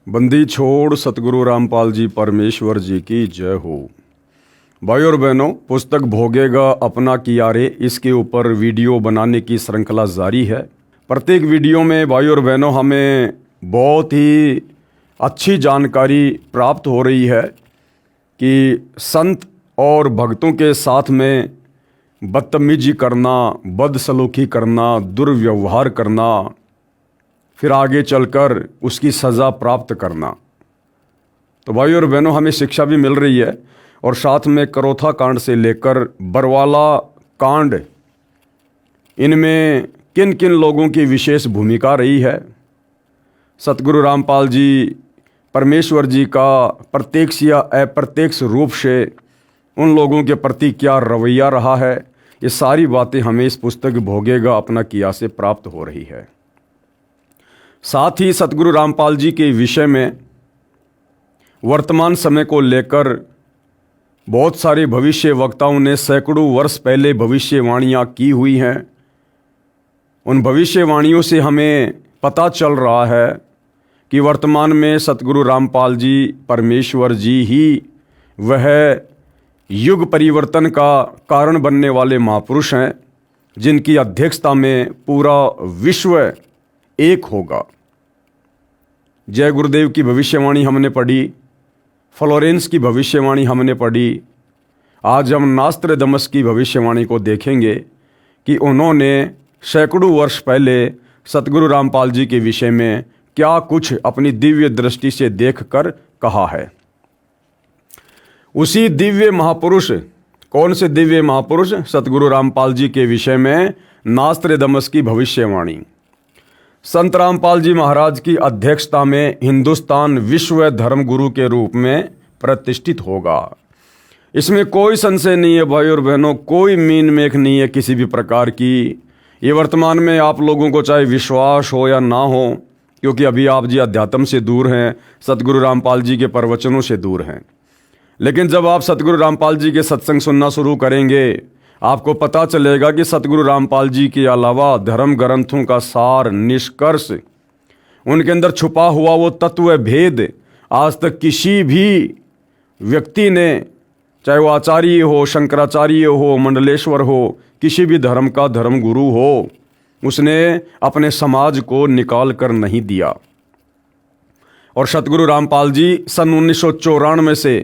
बंदी छोड़ सतगुरु रामपाल जी परमेश्वर जी की जय हो। भाई और बहनों, पुस्तक भोगेगा अपना किया रे, इसके ऊपर वीडियो बनाने की श्रृंखला जारी है। प्रत्येक वीडियो में भाई और बहनों हमें बहुत ही अच्छी जानकारी प्राप्त हो रही है कि संत और भक्तों के साथ में बदतमीजी करना, बदसलूकी करना, दुर्व्यवहार करना, फिर आगे चलकर उसकी सज़ा प्राप्त करना। तो भाई और बहनों, हमें शिक्षा भी मिल रही है और साथ में करोथा कांड से लेकर बरवाला कांड, इनमें किन किन लोगों की विशेष भूमिका रही है। सतगुरु रामपाल जी परमेश्वर जी का प्रत्यक्ष या अप्रत्यक्ष रूप से उन लोगों के प्रति क्या रवैया रहा है, ये सारी बातें हमें इस पुस्तक भोगेगा अपना किया से प्राप्त हो रही है। साथ ही सतगुरु रामपाल जी के विषय में वर्तमान समय को लेकर बहुत सारे भविष्य वक्ताओं ने सैकड़ों वर्ष पहले भविष्यवाणियाँ की हुई हैं। उन भविष्यवाणियों से हमें पता चल रहा है कि वर्तमान में सतगुरु रामपाल जी परमेश्वर जी ही वह युग परिवर्तन का कारण बनने वाले महापुरुष हैं, जिनकी अध्यक्षता में पूरा विश्व एक होगा। जय गुरुदेव की भविष्यवाणी हमने पढ़ी, फ्लोरेंस की भविष्यवाणी हमने पढ़ी। आज हम नास्त्रदमस की भविष्यवाणी को देखेंगे कि उन्होंने सैकड़ों वर्ष पहले सतगुरु रामपाल जी के विषय में क्या कुछ अपनी दिव्य दृष्टि से देखकर कहा है। उसी दिव्य महापुरुष, कौन से दिव्य महापुरुष? सतगुरु रामपाल जी के विषय में नास्त्रदमस की भविष्यवाणी। संत रामपाल जी महाराज की अध्यक्षता में हिंदुस्तान विश्व धर्म गुरु के रूप में प्रतिष्ठित होगा। इसमें कोई संशय नहीं है भाई और बहनों, कोई मीन मेख नहीं है किसी भी प्रकार की। ये वर्तमान में आप लोगों को चाहे विश्वास हो या ना हो, क्योंकि अभी आप जी अध्यात्म से दूर हैं, सतगुरु रामपाल जी के प्रवचनों से दूर हैं। लेकिन जब आप सतगुरु रामपाल जी के सत्संग सुनना शुरू करेंगे, आपको पता चलेगा कि सतगुरु रामपाल जी के अलावा धर्म ग्रंथों का सार, निष्कर्ष, उनके अंदर छुपा हुआ वो तत्व भेद आज तक किसी भी व्यक्ति ने, चाहे वो आचार्य हो, शंकराचार्य हो, मंडलेश्वर हो, किसी भी धर्म का धर्म गुरु हो, उसने अपने समाज को निकाल कर नहीं दिया। और सतगुरु रामपाल जी सन 1994 से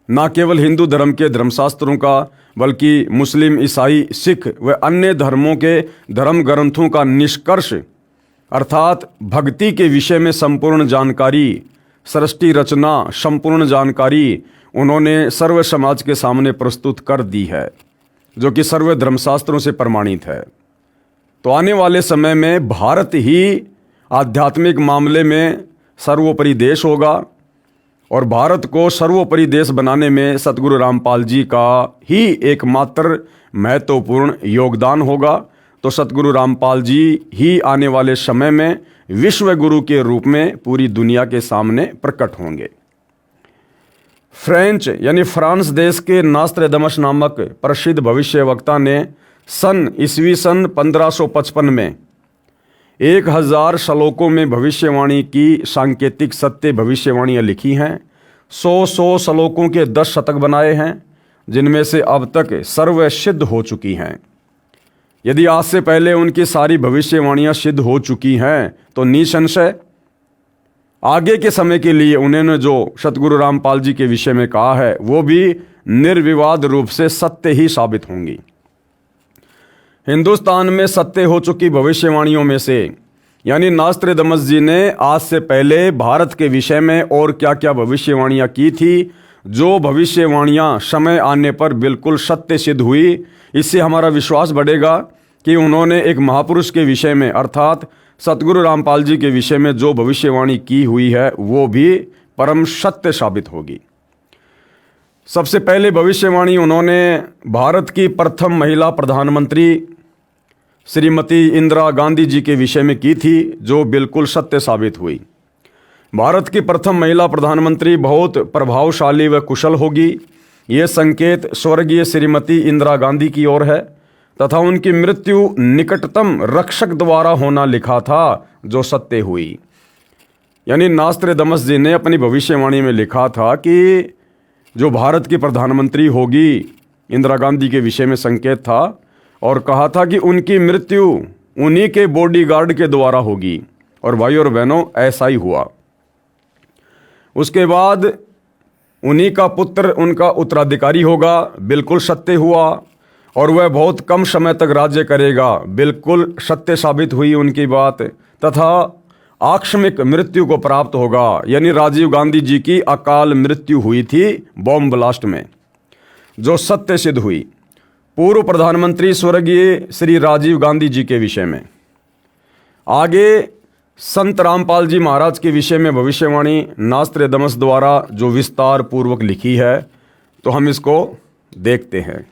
न केवल हिंदू धर्म के धर्मशास्त्रों का, बल्कि मुस्लिम, ईसाई, सिख व अन्य धर्मों के धर्म ग्रंथों का निष्कर्ष अर्थात भक्ति के विषय में संपूर्ण जानकारी, सृष्टि रचना संपूर्ण जानकारी उन्होंने सर्व समाज के सामने प्रस्तुत कर दी है, जो कि सर्व धर्मशास्त्रों से प्रमाणित है। तो आने वाले समय में भारत ही आध्यात्मिक मामले में सर्वोपरि देश होगा और भारत को सर्वोपरि देश बनाने में सतगुरु रामपाल जी का ही एकमात्र महत्वपूर्ण योगदान होगा। तो सतगुरु रामपाल जी ही आने वाले समय में विश्व गुरु के रूप में पूरी दुनिया के सामने प्रकट होंगे। फ्रेंच यानी फ्रांस देश के नास्त्रदमस नामक प्रसिद्ध भविष्यवक्ता ने सन ईस्वी सन 1555 में 1000 श्लोकों में भविष्यवाणी की सांकेतिक सत्य भविष्यवाणियाँ लिखी हैं। 100 श्लोकों के 10 शतक बनाए हैं, जिनमें से अब तक सर्व सिद्ध हो चुकी हैं। यदि आज से पहले उनकी सारी भविष्यवाणियाँ सिद्ध हो चुकी हैं, तो निसंशय आगे के समय के लिए उन्होंने जो सतगुरु रामपाल जी के विषय में कहा है, वो भी निर्विवाद रूप से सत्य ही साबित होंगी। हिंदुस्तान में सत्य हो चुकी भविष्यवाणियों में से, यानी नास्त्रदमस जी ने आज से पहले भारत के विषय में और क्या क्या भविष्यवाणियाँ की थी, जो भविष्यवाणियाँ समय आने पर बिल्कुल सत्य सिद्ध हुई। इससे हमारा विश्वास बढ़ेगा कि उन्होंने एक महापुरुष के विषय में अर्थात सतगुरु रामपाल जी के विषय में जो भविष्यवाणी की हुई है, वो भी परम सत्य साबित होगी। सबसे पहले भविष्यवाणी उन्होंने भारत की प्रथम महिला प्रधानमंत्री श्रीमती इंदिरा गांधी जी के विषय में की थी, जो बिल्कुल सत्य साबित हुई। भारत की प्रथम महिला प्रधानमंत्री बहुत प्रभावशाली व कुशल होगी, ये संकेत स्वर्गीय श्रीमती इंदिरा गांधी की ओर है तथा उनकी मृत्यु निकटतम रक्षक द्वारा होना लिखा था, जो सत्य हुई। यानी नास्त्रेदमस जी ने अपनी भविष्यवाणी में लिखा था कि जो भारत की प्रधानमंत्री होगी, इंदिरा गांधी के विषय में संकेत था, और कहा था कि उनकी मृत्यु उन्हीं के बॉडीगार्ड के द्वारा होगी। और भाई और बहनों, ऐसा ही हुआ। उसके बाद उन्हीं का पुत्र उनका उत्तराधिकारी होगा, बिल्कुल सत्य हुआ। और वह बहुत कम समय तक राज्य करेगा, बिल्कुल सत्य साबित हुई उनकी बात। तथा आकस्मिक मृत्यु को प्राप्त होगा, यानी राजीव गांधी जी की अकाल मृत्यु हुई थी बॉम्ब ब्लास्ट में, जो सत्य सिद्ध हुई। पूर्व प्रधानमंत्री स्वर्गीय श्री राजीव गांधी जी के विषय में। आगे संत रामपाल जी महाराज के विषय में भविष्यवाणी नास्त्रेदमस द्वारा जो विस्तार पूर्वक लिखी है, तो हम इसको देखते हैं।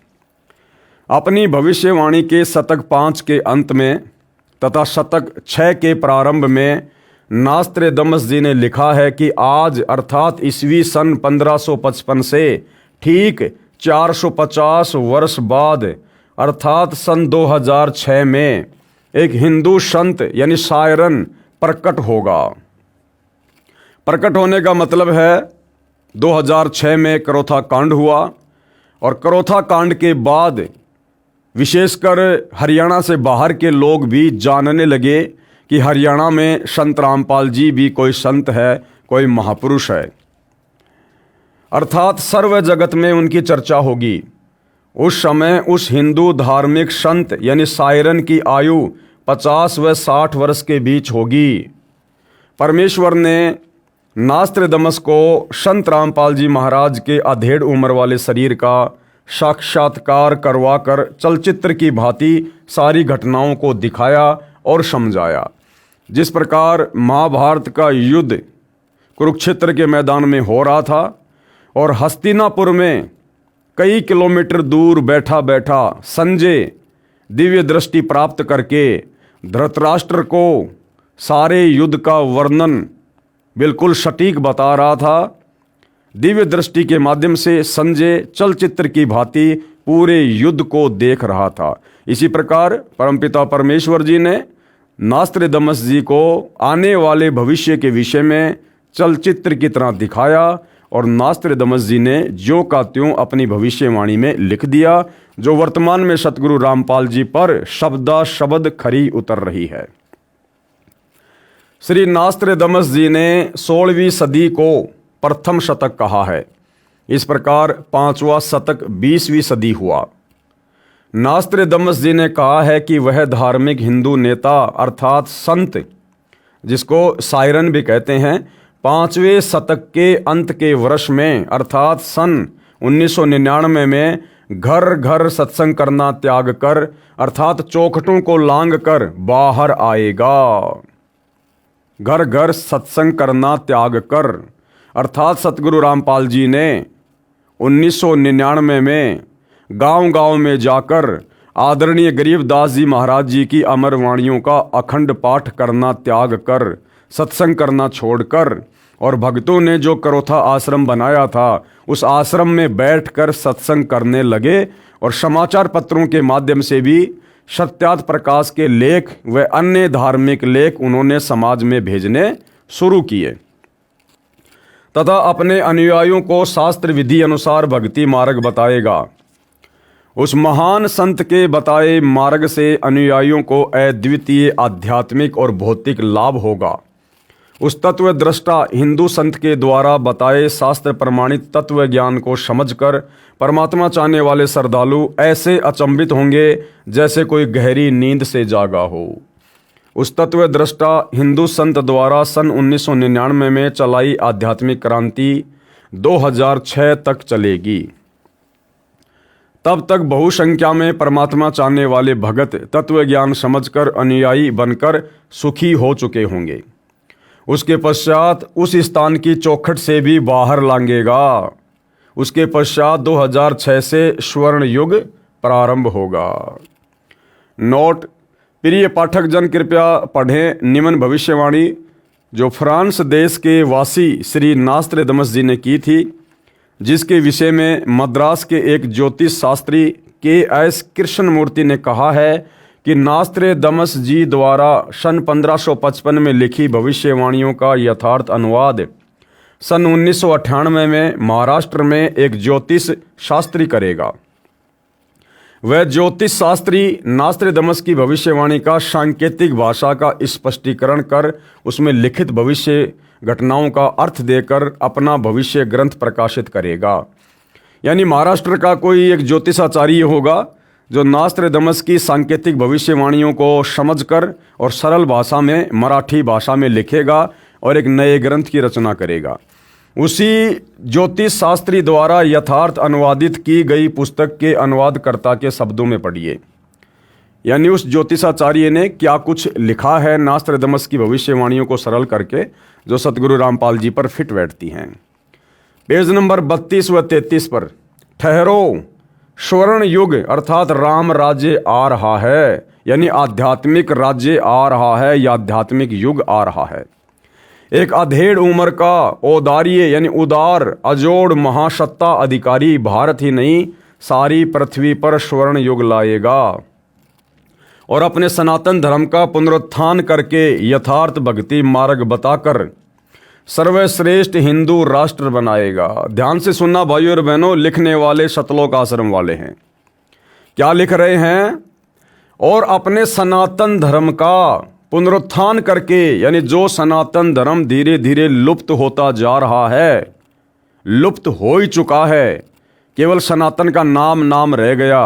अपनी भविष्यवाणी के शतक 5 के अंत में तथा शतक 6 के प्रारंभ में नास्त्रेदमस जी ने लिखा है कि आज अर्थात ईस्वी सन 1555 से ठीक 450 वर्ष बाद अर्थात सन 2006 में एक हिंदू संत यानी सायरन प्रकट होगा। प्रकट होने का मतलब है 2006 में करोथा कांड हुआ, और करोथा कांड के बाद विशेषकर हरियाणा से बाहर के लोग भी जानने लगे कि हरियाणा में संत रामपाल जी भी कोई संत है, कोई महापुरुष है। अर्थात सर्व जगत में उनकी चर्चा होगी। उस समय उस हिंदू धार्मिक संत यानी सायरन की आयु 50 व 60 वर्ष के बीच होगी। परमेश्वर ने नास्त्रेदमस को संत रामपाल जी महाराज के अधेड़ उम्र वाले शरीर का साक्षात्कार करवाकर चलचित्र की भांति सारी घटनाओं को दिखाया और समझाया। जिस प्रकार महाभारत का युद्ध कुरुक्षेत्र के मैदान में हो रहा था और हस्तिनापुर में कई किलोमीटर दूर बैठा बैठा संजय दिव्य दृष्टि प्राप्त करके धृतराष्ट्र को सारे युद्ध का वर्णन बिल्कुल सटीक बता रहा था। दिव्य दृष्टि के माध्यम से संजय चलचित्र की भांति पूरे युद्ध को देख रहा था। इसी प्रकार परमपिता परमेश्वर जी ने नास्त्रेदमस जी को आने वाले भविष्य के विषय में चलचित्र की तरह दिखाया, और नास्त्रेदमस जी ने ज्यों का त्यों अपनी भविष्यवाणी में लिख दिया, जो वर्तमान में सतगुरु रामपाल जी पर शब्दा शब्द खरी उतर रही है। श्री नास्त्रेदमस जी ने 16वीं सदी को प्रथम शतक कहा है। इस प्रकार 5वां शतक 20वीं सदी हुआ। नास्त्रेदमस जी ने कहा है कि वह धार्मिक हिंदू नेता अर्थात संत, जिसको सायरन भी कहते हैं, 5वें शतक के अंत के वर्ष में अर्थात सन 1999 में घर घर सत्संग करना त्याग कर अर्थात चौखटों को लांग कर बाहर आएगा। घर घर सत्संग करना त्याग कर अर्थात सतगुरु रामपाल जी ने 1999 में गांव-गांव में जाकर आदरणीय गरीबदास जी महाराज जी की अमर वाणियों का अखंड पाठ करना त्याग कर सत्संग करना छोड़कर, और भक्तों ने जो करोथा आश्रम बनाया था उस आश्रम में बैठकर सत्संग करने लगे, और समाचार पत्रों के माध्यम से भी सत्यार्थ प्रकाश के लेख व अन्य धार्मिक लेख उन्होंने समाज में भेजने शुरू किए तथा अपने अनुयायियों को शास्त्र विधि अनुसार भक्ति मार्ग बताएगा। उस महान संत के बताए मार्ग से अनुयायियों को अद्वितीय आध्यात्मिक और भौतिक लाभ होगा। उस तत्व दृष्टा हिंदू संत के द्वारा बताए शास्त्र प्रमाणित तत्व ज्ञान को समझकर परमात्मा चाहने वाले श्रद्धालु ऐसे अचंभित होंगे जैसे कोई गहरी नींद से जागा हो। उस तत्व दृष्टा हिंदू संत द्वारा सन 1999 में चलाई आध्यात्मिक क्रांति 2006 तक चलेगी। तब तक बहुसंख्या में परमात्मा चाहने वाले भगत तत्व ज्ञान समझकर अनुयायी बनकर सुखी हो चुके होंगे। उसके पश्चात उस स्थान की चौखट से भी बाहर लांघेगा। उसके पश्चात 2006 से स्वर्ण युग प्रारंभ होगा। नोट: प्रिय पाठक जन कृपया पढ़ें निम्न भविष्यवाणी जो फ्रांस देश के वासी श्री नास्त्रेदमस जी ने की थी, जिसके विषय में मद्रास के एक ज्योतिष शास्त्री के एस कृष्णमूर्ति ने कहा है कि नास्त्रेदमस जी द्वारा सन 1555 में लिखी भविष्यवाणियों का यथार्थ अनुवाद सन 1998 में महाराष्ट्र में एक ज्योतिष शास्त्री करेगा। वह ज्योतिष शास्त्री नास्त्रेदमस की भविष्यवाणी का सांकेतिक भाषा का स्पष्टीकरण कर उसमें लिखित भविष्य घटनाओं का अर्थ देकर अपना भविष्य ग्रंथ प्रकाशित करेगा। यानी महाराष्ट्र का कोई एक ज्योतिषाचार्य होगा जो नास्त्रेदमस की सांकेतिक भविष्यवाणियों को समझकर और सरल भाषा में, मराठी भाषा में लिखेगा और एक नए ग्रंथ की रचना करेगा। उसी ज्योतिष शास्त्री द्वारा यथार्थ अनुवादित की गई पुस्तक के अनुवादकर्ता के शब्दों में पढ़िए। यानी उस ज्योतिषाचार्य ने क्या कुछ लिखा है नास्त्रेदमस की भविष्यवाणियों को सरल करके, जो सतगुरु रामपाल जी पर फिट बैठती हैं। पेज नंबर 32 व 33 पर, ठहरो, स्वर्ण युग अर्थात राम राज्य आ रहा है, यानी आध्यात्मिक राज्य आ रहा है या आध्यात्मिक युग आ रहा है। एक अधेड़ उम्र का औदार्य यानी उदार अजोड़ महासत्ता अधिकारी भारत ही नहीं सारी पृथ्वी पर स्वर्ण युग लाएगा और अपने सनातन धर्म का पुनरुत्थान करके यथार्थ भक्ति मार्ग बताकर सर्वश्रेष्ठ हिंदू राष्ट्र बनाएगा। ध्यान से सुनना भाइयों और बहनों, लिखने वाले सतलोक आश्रम वाले हैं। क्या लिख रहे हैं? और अपने सनातन धर्म का पुनरुत्थान करके, यानी जो सनातन धर्म धीरे धीरे लुप्त होता जा रहा है, लुप्त हो ही चुका है, केवल सनातन का नाम रह गया,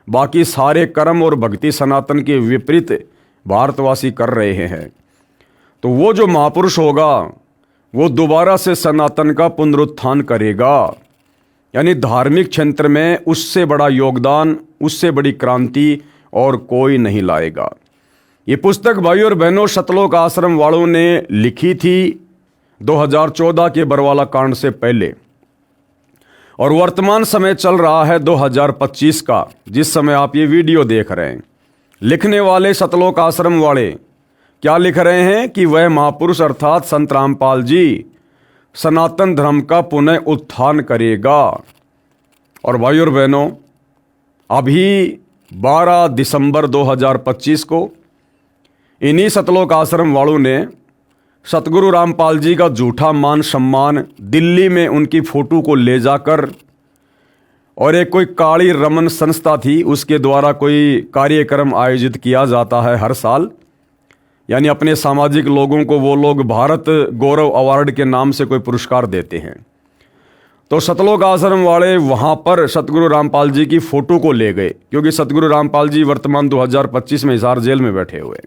बाकी सारे कर्म और भक्ति सनातन के विपरीत भारतवासी कर रहे हैं। तो वो जो महापुरुष होगा वो दोबारा से सनातन का पुनरुत्थान करेगा। यानी धार्मिक क्षेत्र में उससे बड़ा योगदान, उससे बड़ी क्रांति और कोई नहीं लाएगा। ये पुस्तक भाइयों और बहनों सतलोक आश्रम वालों ने लिखी थी 2014 के बरवाला कांड से पहले, और वर्तमान समय चल रहा है 2025 का, जिस समय आप ये वीडियो देख रहे हैं। लिखने वाले सतलोक आश्रम वाले क्या लिख रहे हैं कि वह महापुरुष अर्थात संत रामपाल जी सनातन धर्म का पुनः उत्थान करेगा। और भाइयों और बहनों, अभी 12 दिसंबर 2025 को इन्हीं सतलोक आश्रम वालों ने सतगुरु रामपाल जी का झूठा मान सम्मान दिल्ली में उनकी फोटो को ले जाकर, और एक कोई काली रमन संस्था थी उसके द्वारा कोई कार्यक्रम आयोजित किया जाता है हर साल, यानी अपने सामाजिक लोगों को वो लोग भारत गौरव अवार्ड के नाम से कोई पुरस्कार देते हैं। तो सतलोक आश्रम वाले वहाँ पर सतगुरु रामपाल जी की फ़ोटो को ले गए, क्योंकि सतगुरु रामपाल जी वर्तमान 2025 में हिसार जेल में बैठे हुए,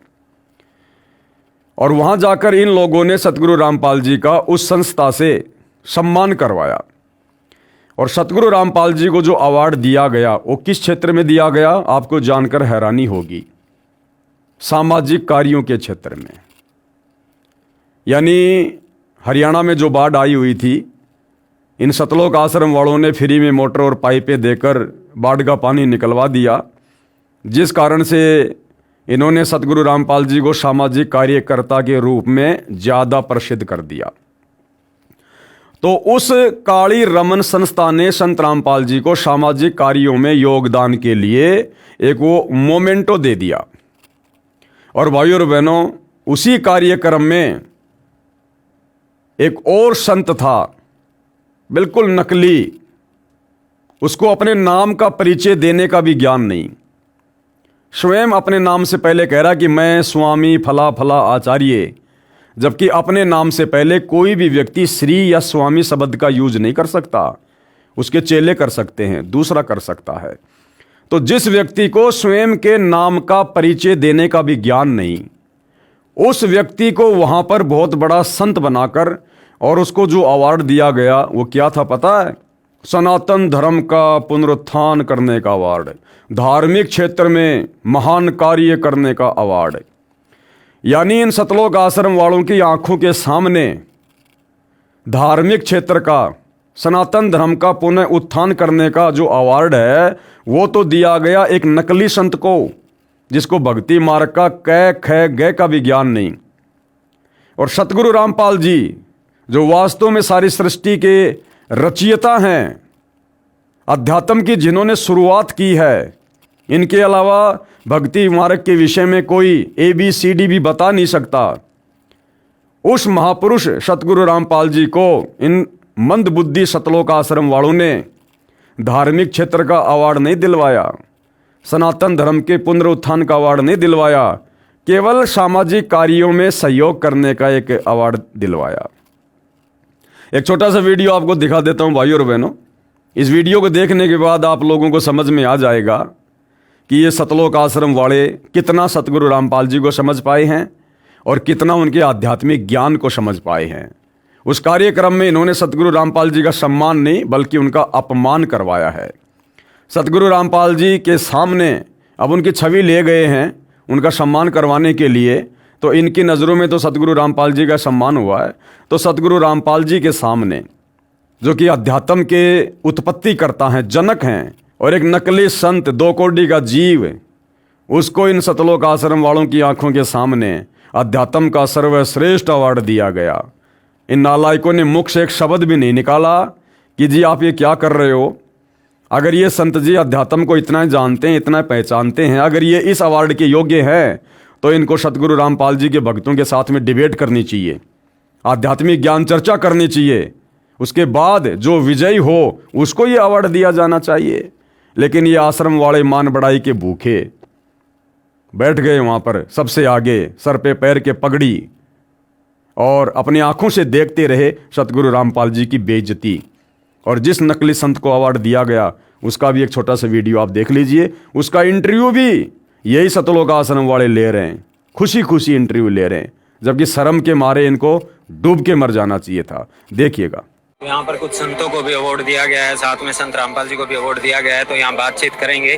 और वहाँ जाकर इन लोगों ने सतगुरु रामपाल जी का उस संस्था से सम्मान करवाया। और सतगुरु रामपाल जी को जो अवार्ड दिया गया वो किस क्षेत्र में दिया गया, आपको जानकर हैरानी होगी, सामाजिक कार्यों के क्षेत्र में। यानी हरियाणा में जो बाढ़ आई हुई थी, इन सतलोक आश्रम वालों ने फ्री में मोटर और पाइपें देकर बाढ़ का पानी निकलवा दिया, जिस कारण से इन्होंने सतगुरु रामपाल जी को सामाजिक कार्यकर्ता के रूप में ज़्यादा प्रसिद्ध कर दिया। तो उस काली रमन संस्था ने संत रामपाल जी को सामाजिक कार्यों में योगदान के लिए एक वो मोमेंटो दे दिया। और भाइयों और बहनों, उसी कार्यक्रम में एक और संत था, बिल्कुल नकली, उसको अपने नाम का परिचय देने का भी ज्ञान नहीं, स्वयं अपने नाम से पहले कह रहा कि मैं स्वामी फला फला आचार्य, जबकि अपने नाम से पहले कोई भी व्यक्ति श्री या स्वामी शब्द का यूज नहीं कर सकता। उसके चेले कर सकते हैं, दूसरा कर सकता है। तो जिस व्यक्ति को स्वयं के नाम का परिचय देने का भी ज्ञान नहीं, उस व्यक्ति को वहां पर बहुत बड़ा संत बनाकर और उसको जो अवार्ड दिया गया वो क्या था पता है? सनातन धर्म का पुनरुत्थान करने का अवार्ड, धार्मिक क्षेत्र में महान कार्य करने का अवार्ड। यानी इन सतलोक आश्रम वालों की आंखों के सामने धार्मिक क्षेत्र का, सनातन धर्म का पुनः उत्थान करने का जो अवार्ड है वो तो दिया गया एक नकली संत को, जिसको भक्ति मार्ग का कै ख गय का भी ज्ञान नहीं। और सतगुरु रामपाल जी जो वास्तव में सारी सृष्टि के रचयिता हैं, अध्यात्म की जिन्होंने शुरुआत की है, इनके अलावा भक्ति मार्ग के विषय में कोई ABCD भी बता नहीं सकता, उस महापुरुष सतगुरु रामपाल जी को इन मंदबुद्धि सतलोक आश्रम वालों ने धार्मिक क्षेत्र का अवार्ड नहीं दिलवाया, सनातन धर्म के पुनरुत्थान का अवार्ड नहीं दिलवाया, केवल सामाजिक कार्यों में सहयोग करने का एक अवार्ड दिलवाया। एक छोटा सा वीडियो आपको दिखा देता हूं भाइयों और बहनों। इस वीडियो को देखने के बाद आप लोगों को समझ में आ जाएगा कि ये सतलोक आश्रम वाले कितना सतगुरु रामपाल जी को समझ पाए हैं और कितना उनके आध्यात्मिक ज्ञान को समझ पाए हैं। उस कार्यक्रम में इन्होंने सतगुरु रामपाल जी का सम्मान नहीं बल्कि उनका अपमान करवाया है। सतगुरु रामपाल जी के सामने अब उनकी छवि ले गए हैं उनका सम्मान करवाने के लिए, तो इनकी नज़रों में तो सतगुरु रामपाल जी का सम्मान हुआ है। तो सतगुरु रामपाल जी के सामने जो कि अध्यात्म के उत्पत्ति करता हैं, जनक हैं और एक नकली संत, 2 कोड़ी का जीव, उसको इन सतलोक आश्रम वालों की आंखों के सामने अध्यात्म का सर्वश्रेष्ठ अवार्ड दिया गया। इन नालायकों ने मुख से एक शब्द भी नहीं निकाला कि जी आप ये क्या कर रहे हो। अगर ये संत जी अध्यात्म को इतना जानते हैं, इतना पहचानते हैं, अगर ये इस अवार्ड के योग्य हैं, तो इनको सतगुरु रामपाल जी के भक्तों के साथ में डिबेट करनी चाहिए, आध्यात्मिक ज्ञान चर्चा करनी चाहिए। उसके बाद जो विजयी हो उसको ये अवार्ड दिया जाना चाहिए। लेकिन ये आश्रम वाले मान बढ़ाई के भूखे बैठ गए वहाँ पर सबसे आगे, सर पे पैर के पगड़ी, और अपनी आंखों से देखते रहे सतगुरु रामपाल जी की बेइज्जती। और जिस नकली संत को अवार्ड दिया गया उसका भी एक छोटा सा वीडियो आप देख लीजिए। उसका इंटरव्यू भी यही सतलोक आश्रम वाले ले रहे हैं, खुशी खुशी इंटरव्यू ले रहे हैं, जबकि शर्म के मारे इनको डूब के मर जाना चाहिए था। देखिएगा। यहाँ पर कुछ संतों को भी अवार्ड दिया गया है, साथ में संत रामपाल जी को भी अवार्ड दिया गया है, तो यहाँ बातचीत करेंगे।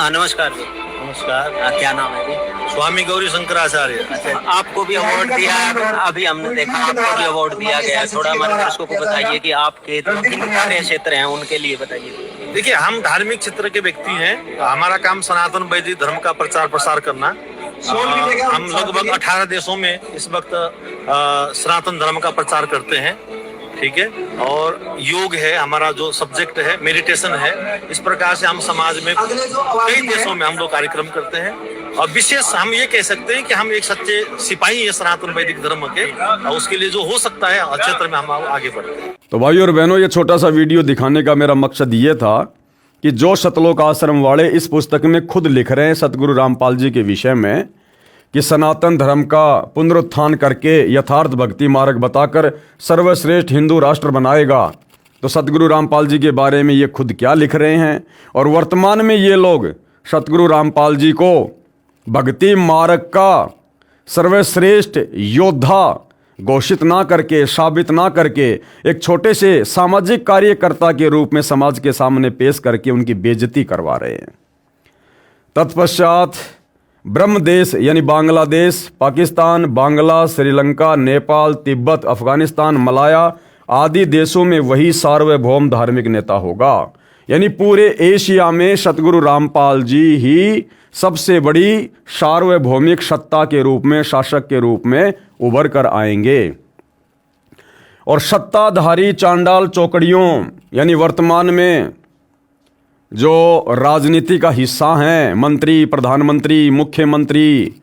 नमस्कार जी। नमस्कार। क्या नाम है जी? स्वामी गौरी शंकराचार्य। अच्छा, आपको भी अवार्ड दिया है, अभी हमने देखा आपको भी अवार्ड दिया गया है। थोड़ा हमारे दर्शकों को बताइए कि आपके जो कार्य क्षेत्र हैं उनके लिए बताइए। देखिए, हम धार्मिक क्षेत्र के व्यक्ति हैं। हमारा काम सनातन वैदिक धर्म का प्रचार प्रसार करना। हम लगभग 18 देशों में इस वक्त सनातन धर्म का प्रचार करते हैं, ठीक है। और योग है हमारा जो सब्जेक्ट है, मेडिटेशन है। इस प्रकार से हम समाज में कई देशों में हम लोग कार्यक्रम करते हैं। और विशेष हम ये कह सकते हैं कि हम एक सच्चे सिपाही हैं सनातन वैदिक धर्म के, और उसके लिए जो हो सकता है क्षेत्र में हम आगे बढ़ते हैं। तो भाइयों और बहनों, ये छोटा सा वीडियो दिखाने का मेरा मकसद ये था कि जो सतलोक आश्रम वाले इस पुस्तक में खुद लिख रहे हैं सतगुरु रामपाल जी के विषय में कि सनातन धर्म का पुनरुत्थान करके यथार्थ भक्ति मार्ग बताकर सर्वश्रेष्ठ हिंदू राष्ट्र बनाएगा, तो सतगुरु रामपाल जी के बारे में ये खुद क्या लिख रहे हैं। और वर्तमान में ये लोग सतगुरु रामपाल जी को भक्ति मार्ग का सर्वश्रेष्ठ योद्धा घोषित ना करके, साबित ना करके, एक छोटे से सामाजिक कार्यकर्ता के रूप में समाज के सामने पेश करके उनकी बेइज्जती करवा रहे हैं। तत्पश्चात ब्रह्म देश यानी बांग्लादेश, पाकिस्तान, बांग्ला, श्रीलंका, नेपाल, तिब्बत, अफगानिस्तान, मलाया आदि देशों में वही सार्वभौम धार्मिक नेता होगा। यानी पूरे एशिया में सतगुरु रामपाल जी ही सबसे बड़ी सार्वभौमिक सत्ता के रूप में, शासक के रूप में उभर कर आएंगे। और सत्ताधारी चांडाल चौकड़ियों यानी वर्तमान में जो राजनीति का हिस्सा हैं, मंत्री, प्रधानमंत्री, मुख्यमंत्री,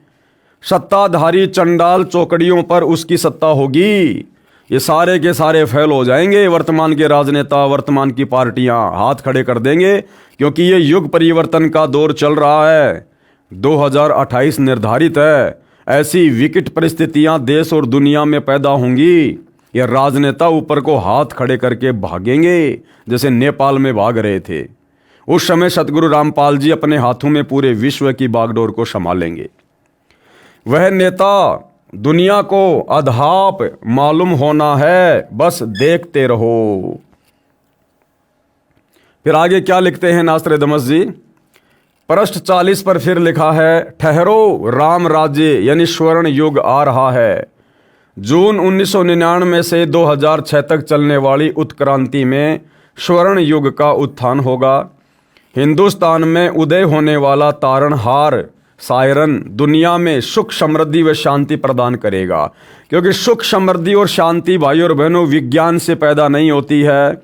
सत्ताधारी चंडाल चौकड़ियों पर उसकी सत्ता होगी। ये सारे के सारे फेल हो जाएंगे। वर्तमान के राजनेता, वर्तमान की पार्टियां हाथ खड़े कर देंगे, क्योंकि ये युग परिवर्तन का दौर चल रहा है। 2028 निर्धारित है। ऐसी विकट परिस्थितियां देश और दुनिया में पैदा होंगी, ये राजनेता ऊपर को हाथ खड़े करके भागेंगे, जैसे नेपाल में भाग रहे थे। उस समय सतगुरु रामपाल जी अपने हाथों में पूरे विश्व की बागडोर को संभालेंगे। वह नेता दुनिया को अधाप मालूम होना है, बस देखते रहो। फिर आगे क्या लिखते हैं नास्त्रेदमस जी? पृष्ठ 40 पर फिर लिखा है, ठहरो राम राज्य यानी स्वर्ण युग आ रहा है। जून 1999 से 2006 तक चलने वाली उत्क्रांति में स्वर्ण युग का उत्थान होगा। हिंदुस्तान में उदय होने वाला तारणहार सायरन दुनिया में सुख समृद्धि व शांति प्रदान करेगा। क्योंकि सुख समृद्धि और शांति भाइयों और बहनों विज्ञान से पैदा नहीं होती है,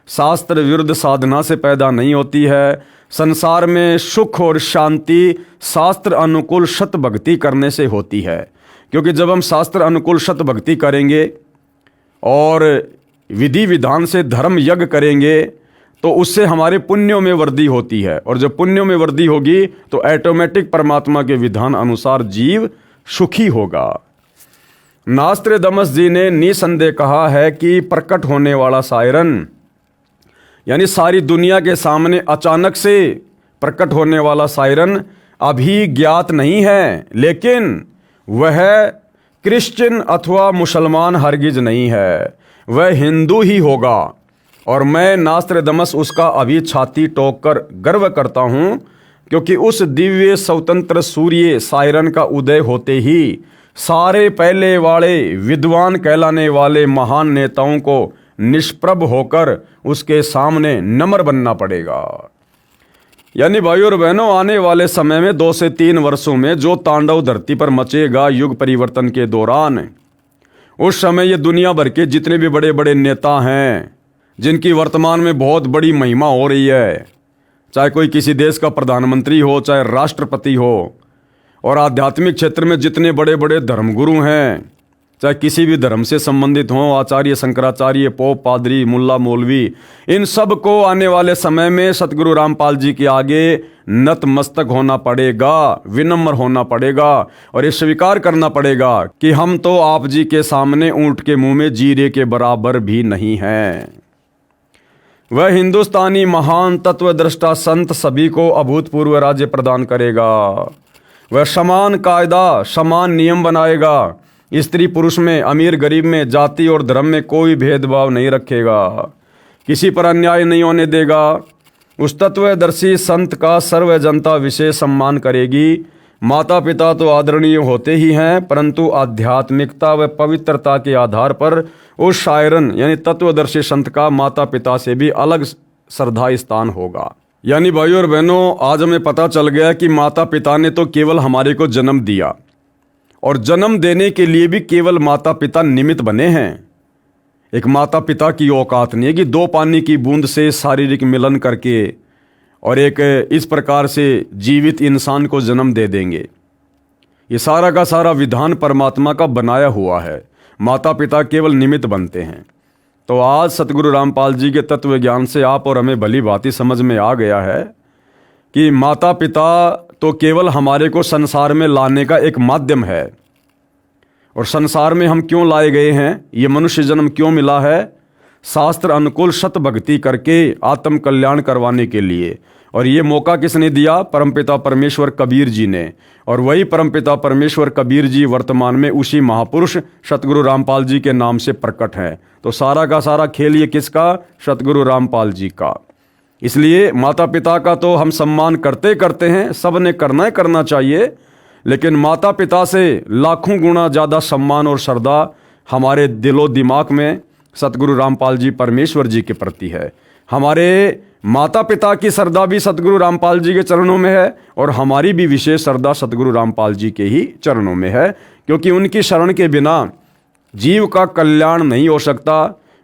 शास्त्र विरुद्ध साधना से पैदा नहीं होती है। संसार में सुख और शांति शास्त्र अनुकूल सत भक्ति करने से होती है, क्योंकि जब हम शास्त्र अनुकूल सत भक्ति करेंगे और विधि विधान से धर्म यज्ञ करेंगे तो उससे हमारे पुण्यों में वृद्धि होती है, और जब पुण्यों में वृद्धि होगी तो ऑटोमेटिक परमात्मा के विधान अनुसार जीव सुखी होगा। नास्त्रेदमस जी ने निसंदेह कहा है कि प्रकट होने वाला सायरन, यानी सारी दुनिया के सामने अचानक से प्रकट होने वाला सायरन अभी ज्ञात नहीं है, लेकिन वह क्रिश्चियन अथवा मुसलमान हरगिज नहीं है, वह हिंदू ही होगा। और मैं नास्त्रेदमस उसका अभी छाती ठोक कर गर्व करता हूँ, क्योंकि उस दिव्य स्वतंत्र सूर्य सायरन का उदय होते ही सारे पहले वाले विद्वान कहलाने वाले महान नेताओं को निष्प्रभ होकर उसके सामने नम्र बनना पड़ेगा। यानी भाइयों और बहनों, आने वाले समय में 2 से 3 वर्षों में जो तांडव धरती पर मचेगा युग परिवर्तन के दौरान, उस समय ये दुनिया भर के जितने भी बड़े बड़े नेता हैं जिनकी वर्तमान में बहुत बड़ी महिमा हो रही है, चाहे कोई किसी देश का प्रधानमंत्री हो, चाहे राष्ट्रपति हो, और आध्यात्मिक क्षेत्र में जितने बड़े बड़े धर्मगुरु हैं, चाहे किसी भी धर्म से संबंधित हों, आचार्य, शंकराचार्य, पोप, पादरी, मुल्ला, मौलवी, इन सब को आने वाले समय में सतगुरु रामपाल जी के आगे नतमस्तक होना पड़ेगा, विनम्र होना पड़ेगा, और ये स्वीकार करना पड़ेगा कि हम तो आप जी के सामने ऊंट के मुंह में जीरे के बराबर भी नहीं हैं। वह हिंदुस्तानी महान तत्वदृष्टा संत सभी को अभूतपूर्व राज्य प्रदान करेगा। वह समान कायदा, समान नियम बनाएगा। स्त्री पुरुष में, अमीर गरीब में, जाति और धर्म में कोई भेदभाव नहीं रखेगा, किसी पर अन्याय नहीं होने देगा। उस तत्वदर्शी संत का सर्व जनता विशेष सम्मान करेगी। माता पिता तो आदरणीय होते ही हैं, परंतु आध्यात्मिकता व पवित्रता के आधार पर उस शायरन यानी तत्वदर्शी संत का माता पिता से भी अलग श्रद्धा स्थान होगा। यानी भाइयों और बहनों, आज हमें पता चल गया कि माता पिता ने तो केवल हमारे को जन्म दिया, और जन्म देने के लिए भी केवल माता पिता निमित्त बने हैं। एक माता पिता की औकात नहीं है कि 2 पानी की बूंद से शारीरिक मिलन करके और एक इस प्रकार से जीवित इंसान को जन्म दे देंगे। ये सारा का सारा विधान परमात्मा का बनाया हुआ है। माता पिता केवल निमित्त बनते हैं। तो आज सतगुरु रामपाल जी के तत्व ज्ञान से आप और हमें भली भांति समझ में आ गया है कि माता पिता तो केवल हमारे को संसार में लाने का एक माध्यम है। और संसार में हम क्यों लाए गए हैं, ये मनुष्य जन्म क्यों मिला है? शास्त्र अनुकूल सत भक्ति करके आत्म कल्याण करवाने के लिए। और ये मौका किसने दिया? परमपिता परमेश्वर कबीर जी ने। और वही परमपिता परमेश्वर कबीर जी वर्तमान में उसी महापुरुष सतगुरु रामपाल जी के नाम से प्रकट हैं। तो सारा का सारा खेल ये किसका? सतगुरु रामपाल जी का। इसलिए माता पिता का तो हम सम्मान करते हैं, सब ने करना चाहिए, लेकिन माता पिता से लाखों गुना ज़्यादा सम्मान और श्रद्धा हमारे दिलो दिमाग में सतगुरु रामपाल जी परमेश्वर जी के प्रति है। हमारे माता पिता की श्रद्धा भी सतगुरु रामपाल जी के चरणों में है, और हमारी भी विशेष श्रद्धा सतगुरु रामपाल जी के ही चरणों में है, क्योंकि उनकी शरण के बिना जीव का कल्याण नहीं हो सकता।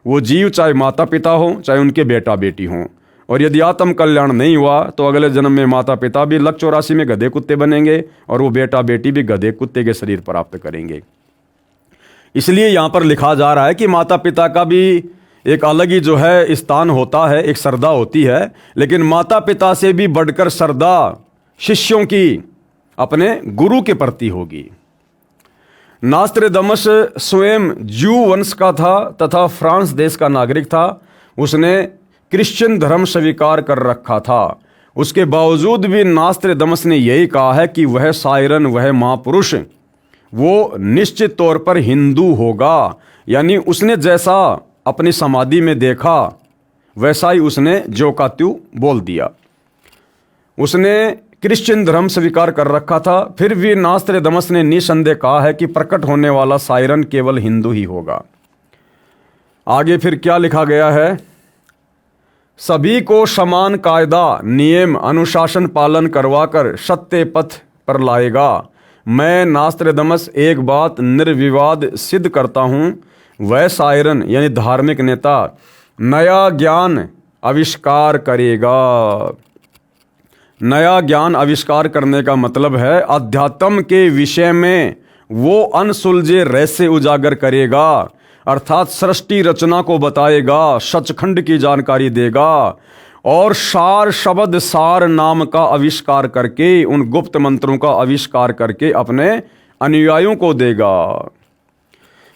वो जीव चाहे माता पिता हो, चाहे उनके बेटा बेटी हों। और यदि आत्म कल्याण नहीं हुआ तो अगले जन्म में माता पिता भी लक 84 में गधे कुत्ते बनेंगे, और वो बेटा बेटी भी गधे कुत्ते के शरीर प्राप्त करेंगे। इसलिए यहाँ पर लिखा जा रहा है कि माता पिता का भी एक अलग ही जो है स्थान होता है, एक श्रद्धा होती है, लेकिन माता पिता से भी बढ़कर श्रद्धा शिष्यों की अपने गुरु के प्रति होगी। नास्त्रेदमस स्वयं ज्यू वंश का था तथा फ्रांस देश का नागरिक था। उसने क्रिश्चियन धर्म स्वीकार कर रखा था। उसके बावजूद भी नास्त्रेदमस ने यही कहा है कि वह सायरन, वह महापुरुष, वो निश्चित तौर पर हिंदू होगा। यानी उसने जैसा अपनी समाधि में देखा वैसा ही उसने जो का त्यों बोल दिया। उसने क्रिश्चियन धर्म स्वीकार कर रखा था, फिर भी नास्त्रेदमस ने निसंदेह कहा है कि प्रकट होने वाला सायरन केवल हिंदू ही होगा। आगे फिर क्या लिखा गया है? सभी को समान कायदा, नियम, अनुशासन पालन करवाकर सत्य पथ पर लाएगा। मैं नास्त्रेदमस एक बात निर्विवाद सिद्ध करता हूँ, वह सायरन यानी धार्मिक नेता नया ज्ञान आविष्कार करेगा। नया ज्ञान आविष्कार करने का मतलब है अध्यात्म के विषय में वो अनसुलझे रहस्य उजागर करेगा, अर्थात सृष्टि रचना को बताएगा, सचखंड की जानकारी देगा और सार शब्द सार नाम का आविष्कार करके, उन गुप्त मंत्रों का आविष्कार करके अपने अनुयायियों को देगा।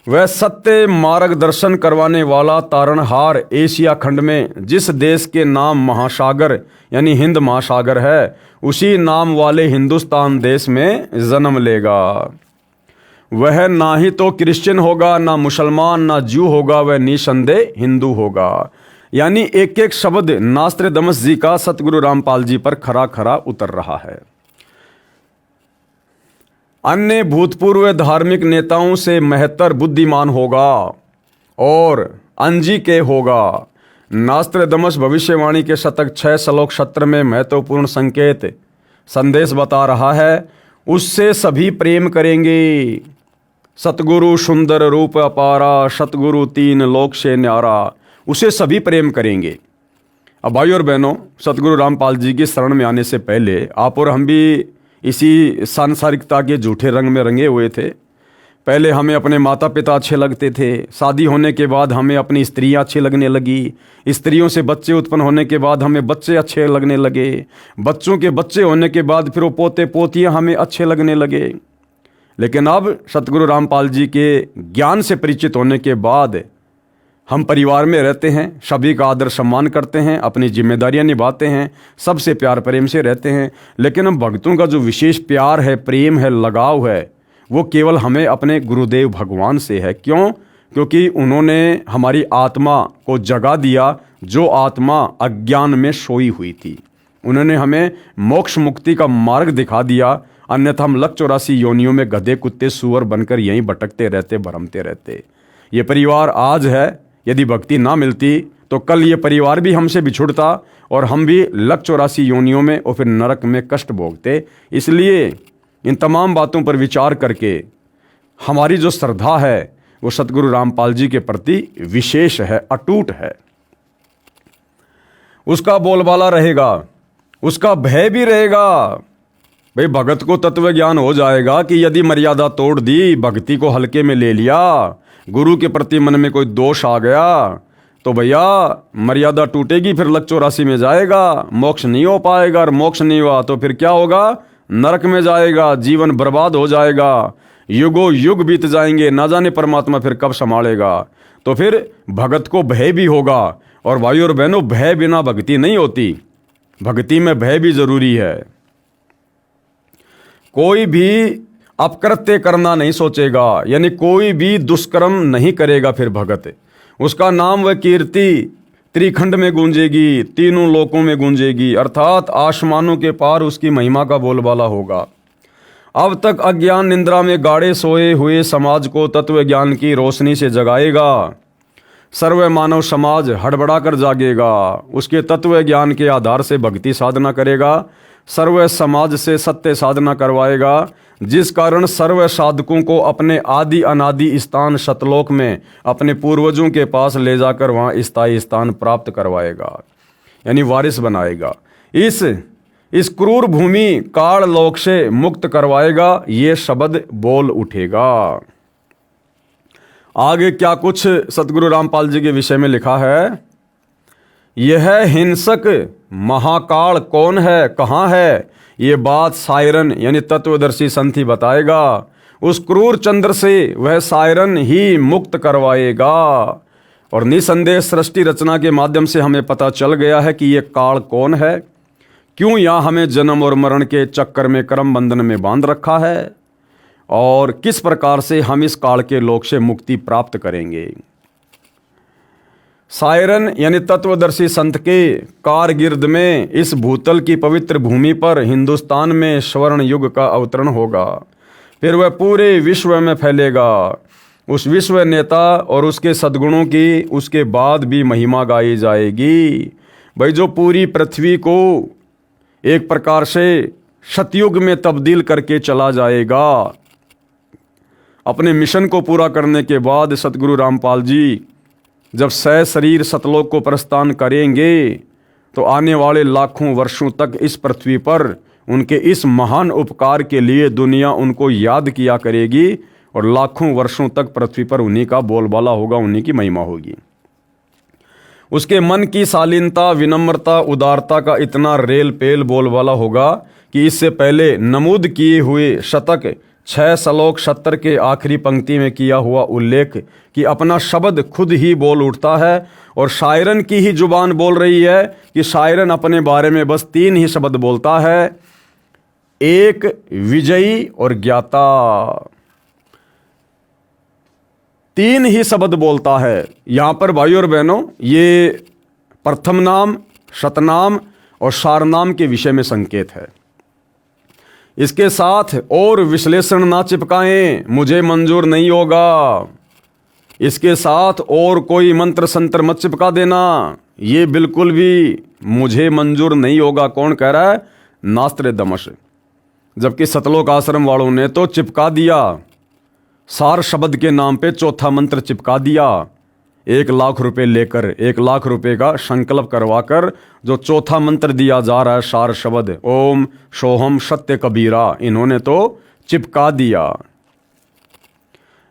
वह सत्य मार्गदर्शन करवाने वाला तारणहार एशिया खंड में जिस देश के नाम महासागर यानी हिंद महासागर है, उसी नाम वाले हिंदुस्तान देश में जन्म लेगा। वह ना ही तो क्रिश्चियन होगा, ना मुसलमान, ना ज्यू होगा, वह निसंदेह हिंदू होगा। यानी एक एक शब्द नास्त्रेदमस जी का सतगुरु रामपाल जी पर खरा खरा उतर रहा है। अन्य भूतपूर्व धार्मिक नेताओं से महत्तर बुद्धिमान होगा और अंजी के होगा। नास्त्रेदमस भविष्यवाणी के शतक 6 श्लोक 17 में महत्वपूर्ण संकेत संदेश बता रहा है, उससे सभी प्रेम करेंगे। सतगुरु सुंदर रूप अपारा, सतगुरु 3 लोक से न्यारा, उसे सभी प्रेम करेंगे। अब भाई और बहनों, सतगुरु रामपाल जी की शरण में आने से पहले आप और हम भी इसी सांसारिकता के झूठे रंग में रंगे हुए थे। पहले हमें अपने माता पिता अच्छे लगते थे, शादी होने के बाद हमें अपनी स्त्रियां अच्छी लगने लगी, स्त्रियों से बच्चे उत्पन्न होने के बाद हमें बच्चे अच्छे लगने लगे, बच्चों के बच्चे होने के बाद फिर वो पोते पोतियां हमें अच्छे लगने लगे। लेकिन अब सतगुरु रामपाल जी के ज्ञान से परिचित होने के बाद हम परिवार में रहते हैं, सभी का आदर सम्मान करते हैं, अपनी जिम्मेदारियां निभाते हैं, सबसे प्यार प्रेम से रहते हैं। लेकिन हम भक्तों का जो विशेष प्यार है, प्रेम है, लगाव है, वो केवल हमें अपने गुरुदेव भगवान से है। क्यों? क्योंकि उन्होंने हमारी आत्मा को जगा दिया, जो आत्मा अज्ञान में सोई हुई थी। उन्होंने हमें मोक्ष मुक्ति का मार्ग दिखा दिया, अन्यथा हम लक 84 योनियों में गधे कुत्ते सूअर बनकर यहीं भटकते रहते, भरमते रहते। ये परिवार आज है, यदि भक्ति ना मिलती तो कल ये परिवार भी हमसे बिछुड़ता और हम भी लक 84 योनियों में और फिर नरक में कष्ट भोगते। इसलिए इन तमाम बातों पर विचार करके हमारी जो श्रद्धा है वो सतगुरु रामपाल जी के प्रति विशेष है, अटूट है। उसका बोलबाला रहेगा, उसका भय भी रहेगा। भाई भगत को तत्व ज्ञान हो जाएगा कि यदि मर्यादा तोड़ दी, भक्ति को हल्के में ले लिया, गुरु के प्रति मन में कोई दोष आ गया तो भैया मर्यादा टूटेगी, फिर लक 84 में जाएगा, मोक्ष नहीं हो पाएगा। और मोक्ष नहीं हुआ तो फिर क्या होगा? नरक में जाएगा, जीवन बर्बाद हो जाएगा, युगों युग बीत जाएंगे, ना जाने परमात्मा फिर कब संभालेगा। तो फिर भगत को भय भी होगा। और भाई और बहनों, भय बिना भक्ति नहीं होती, भक्ति में भय भी जरूरी है। कोई भी अपकृत्य करना नहीं सोचेगा, यानी कोई भी दुष्कर्म नहीं करेगा, फिर भगत उसका नाम व कीर्ति त्रिखंड में गूंजेगी, तीनों लोकों में गूंजेगी, अर्थात आसमानों के पार उसकी महिमा का बोलबाला होगा। अब तक अज्ञान निंद्रा में गाड़े सोए हुए समाज को तत्व ज्ञान की रोशनी से जगाएगा। सर्व मानव समाज हड़बड़ा कर जागेगा, उसके तत्व ज्ञान के आधार से भक्ति साधना करेगा, सर्व समाज से सत्य साधना करवाएगा, जिस कारण सर्व साधकों को अपने आदि अनादि स्थान सतलोक में अपने पूर्वजों के पास ले जाकर वहाँ स्थायी स्थान प्राप्त करवाएगा, यानी वारिस बनाएगा। इस क्रूर भूमि काल लोक से मुक्त करवाएगा, ये शब्द बोल उठेगा। आगे क्या कुछ सतगुरु रामपाल जी के विषय में लिखा है? यह हिंसक महाकाल कौन है, कहाँ है, ये बात सायरन यानी तत्वदर्शी संत ही बताएगा। उस क्रूर चंद्र से वह सायरन ही मुक्त करवाएगा। और निसंदेह सृष्टि रचना के माध्यम से हमें पता चल गया है कि ये काल कौन है, क्यों यहाँ हमें जन्म और मरण के चक्कर में कर्म बंधन में बांध रखा है, और किस प्रकार से हम इस काल के लोक से मुक्ति प्राप्त करेंगे। सायरन यानी तत्वदर्शी संत के कारगिर्द में इस भूतल की पवित्र भूमि पर हिंदुस्तान में स्वर्ण युग का अवतरण होगा, फिर वह पूरे विश्व में फैलेगा। उस विश्व नेता और उसके सद्गुणों की उसके बाद भी महिमा गाई जाएगी। भाई जो पूरी पृथ्वी को एक प्रकार से सतयुग में तब्दील करके चला जाएगा। अपने मिशन को पूरा करने के बाद सतगुरु रामपाल जी जब शरीर सतलोक को प्रस्थान करेंगे तो आने वाले लाखों वर्षों तक इस पृथ्वी पर उनके इस महान उपकार के लिए दुनिया उनको याद किया करेगी और लाखों वर्षों तक पृथ्वी पर उन्हीं का बोलबाला होगा, उन्हीं की महिमा होगी। उसके मन की शालीनता, विनम्रता, उदारता का इतना रेल पेल बोलबाला होगा कि इससे पहले नमूद किए हुए शतक 6 श्लोक 70 के आखिरी पंक्ति में किया हुआ उल्लेख कि अपना शब्द खुद ही बोल उठता है और शायरन की ही जुबान बोल रही है कि शायरन अपने बारे में बस 3 ही शब्द बोलता है, एक, विजयी और ज्ञाता। 3 ही शब्द बोलता है। यहां पर भाइयों और बहनों, ये प्रथम नाम, शतनाम और सारनाम के विषय में संकेत है। इसके साथ और विश्लेषण ना चिपकाएं, मुझे मंजूर नहीं होगा। इसके साथ और कोई मंत्र संत्र मत चिपका देना, ये बिल्कुल भी मुझे मंजूर नहीं होगा। कौन कह रहा है? नास्त्रेदमस। जबकि सतलोक आश्रम वालों ने तो चिपका दिया, सार शब्द के नाम पे चौथा मंत्र चिपका दिया। 1 लाख रुपए लेकर, 1 लाख रुपए का संकल्प करवाकर जो चौथा मंत्र दिया जा रहा है, सार शब्द ओम सोहम सत्य कबीरा, इन्होंने तो चिपका दिया।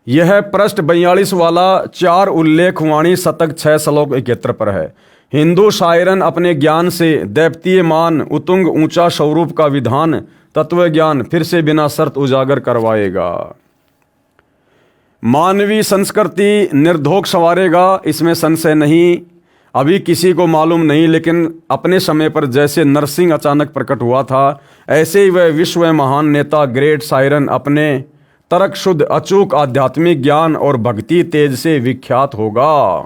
यह पृष्ठ 42 वाला 4 उल्लेख वाणी शतक 6 श्लोक 71 पर है। हिंदू शायरन अपने ज्ञान से दैप्तीयमान उतुंग ऊंचा स्वरूप का विधान तत्व ज्ञान फिर से बिना शर्त उजागर करवाएगा। मानवीय संस्कृति निर्धोक संवारेगा, इसमें संशय नहीं। अभी किसी को मालूम नहीं, लेकिन अपने समय पर जैसे नरसिंह अचानक प्रकट हुआ था, ऐसे ही वह विश्व महान नेता ग्रेट शायरन अपने तर्क शुद्ध अचूक आध्यात्मिक ज्ञान और भक्ति तेज से विख्यात होगा।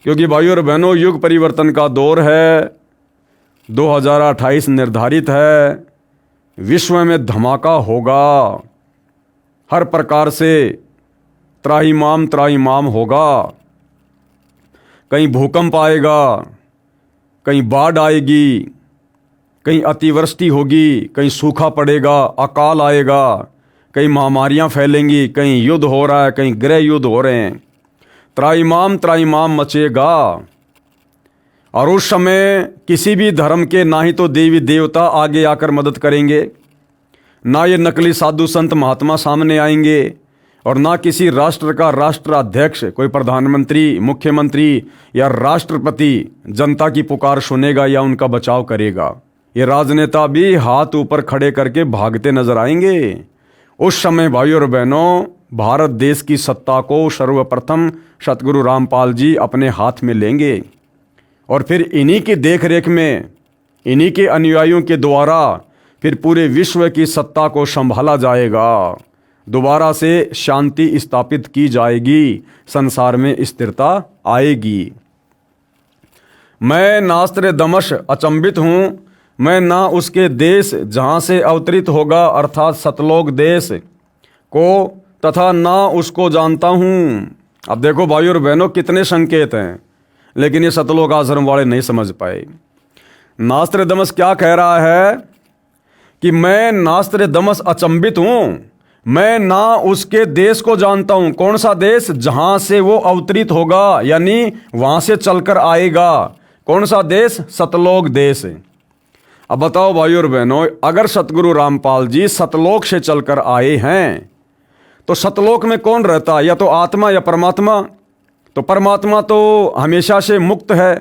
क्योंकि भाइयों और बहनों, युग परिवर्तन का दौर है, 2028 निर्धारित है, विश्व में धमाका होगा, हर प्रकार से त्राहिमाम होगा। कहीं भूकंप आएगा, कहीं बाढ़ आएगी, कहीं अतिवृष्टि होगी, कहीं सूखा पड़ेगा, अकाल आएगा, कहीं महामारियां फैलेंगी, कहीं युद्ध हो रहा है, कहीं गृह युद्ध हो रहे हैं। त्राहिमाम मचेगा। और उस समय किसी भी धर्म के ना ही तो देवी देवता आगे आकर मदद करेंगे, ना ये नकली साधु संत महात्मा सामने आएंगे, और ना किसी राष्ट्र का राष्ट्राध्यक्ष, कोई प्रधानमंत्री, मुख्यमंत्री या राष्ट्रपति जनता की पुकार सुनेगा या उनका बचाव करेगा। ये राजनेता भी हाथ ऊपर खड़े करके भागते नजर आएंगे। उस समय भाइयों और बहनों, भारत देश की सत्ता को सर्वप्रथम सतगुरु रामपाल जी अपने हाथ में लेंगे और फिर इन्हीं की देखरेख में, इन्हीं के अनुयायियों के द्वारा फिर पूरे विश्व की सत्ता को संभाला जाएगा। दोबारा से शांति स्थापित की जाएगी, संसार में स्थिरता आएगी। मैं नास्त्रेदमस अचंभित हूँ, मैं ना उसके देश जहाँ से अवतरित होगा अर्थात सतलोक देश को, तथा ना उसको जानता हूँ। अब देखो भाइयों और बहनों, कितने संकेत हैं, लेकिन ये सतलोक आश्रम वाले नहीं समझ पाए। नास्त्रेदमस क्या कह रहा है कि मैं नास्त्रेदमस अचंभित हूँ, मैं ना उसके देश को जानता हूं। कौन सा देश? जहां से वो अवतरित होगा, यानी वहां से चलकर आएगा। कौन सा देश? सतलोक देश। अब बताओ भाइयों और बहनों, अगर सतगुरु रामपाल जी सतलोक से चलकर आए हैं तो सतलोक में कौन रहता? या तो आत्मा या परमात्मा। तो परमात्मा तो हमेशा से मुक्त है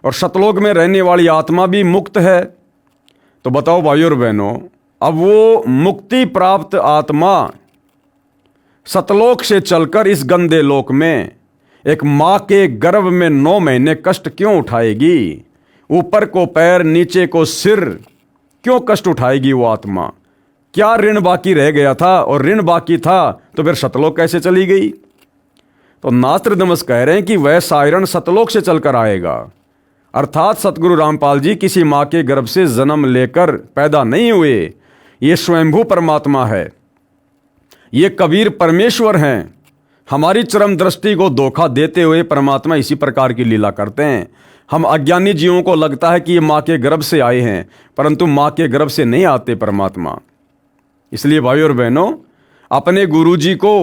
और सतलोक में रहने वाली आत्मा भी मुक्त है। तो बताओ भाइयों और बहनों, अब वो मुक्ति प्राप्त आत्मा सतलोक से चलकर इस गंदे लोक में एक माँ के गर्भ में 9 महीने कष्ट क्यों उठाएगी? ऊपर को पैर, नीचे को सिर, क्यों कष्ट उठाएगी वो आत्मा? क्या ऋण बाकी रह गया था? और ऋण बाकी था तो फिर सतलोक कैसे चली गई? तो नास्त्रेदमस कह रहे हैं कि वह शायरन सतलोक से चलकर आएगा, अर्थात सतगुरु रामपाल जी किसी माँ के गर्भ से जन्म लेकर पैदा नहीं हुए। ये स्वयंभू परमात्मा है, ये कबीर परमेश्वर हैं। हमारी चरम दृष्टि को धोखा देते हुए परमात्मा इसी प्रकार की लीला करते हैं। हम अज्ञानी जीवों को लगता है कि ये माँ के गर्भ से आए हैं, परंतु माँ के गर्भ से नहीं आते परमात्मा। इसलिए भाइयों और बहनों, अपने गुरुजी को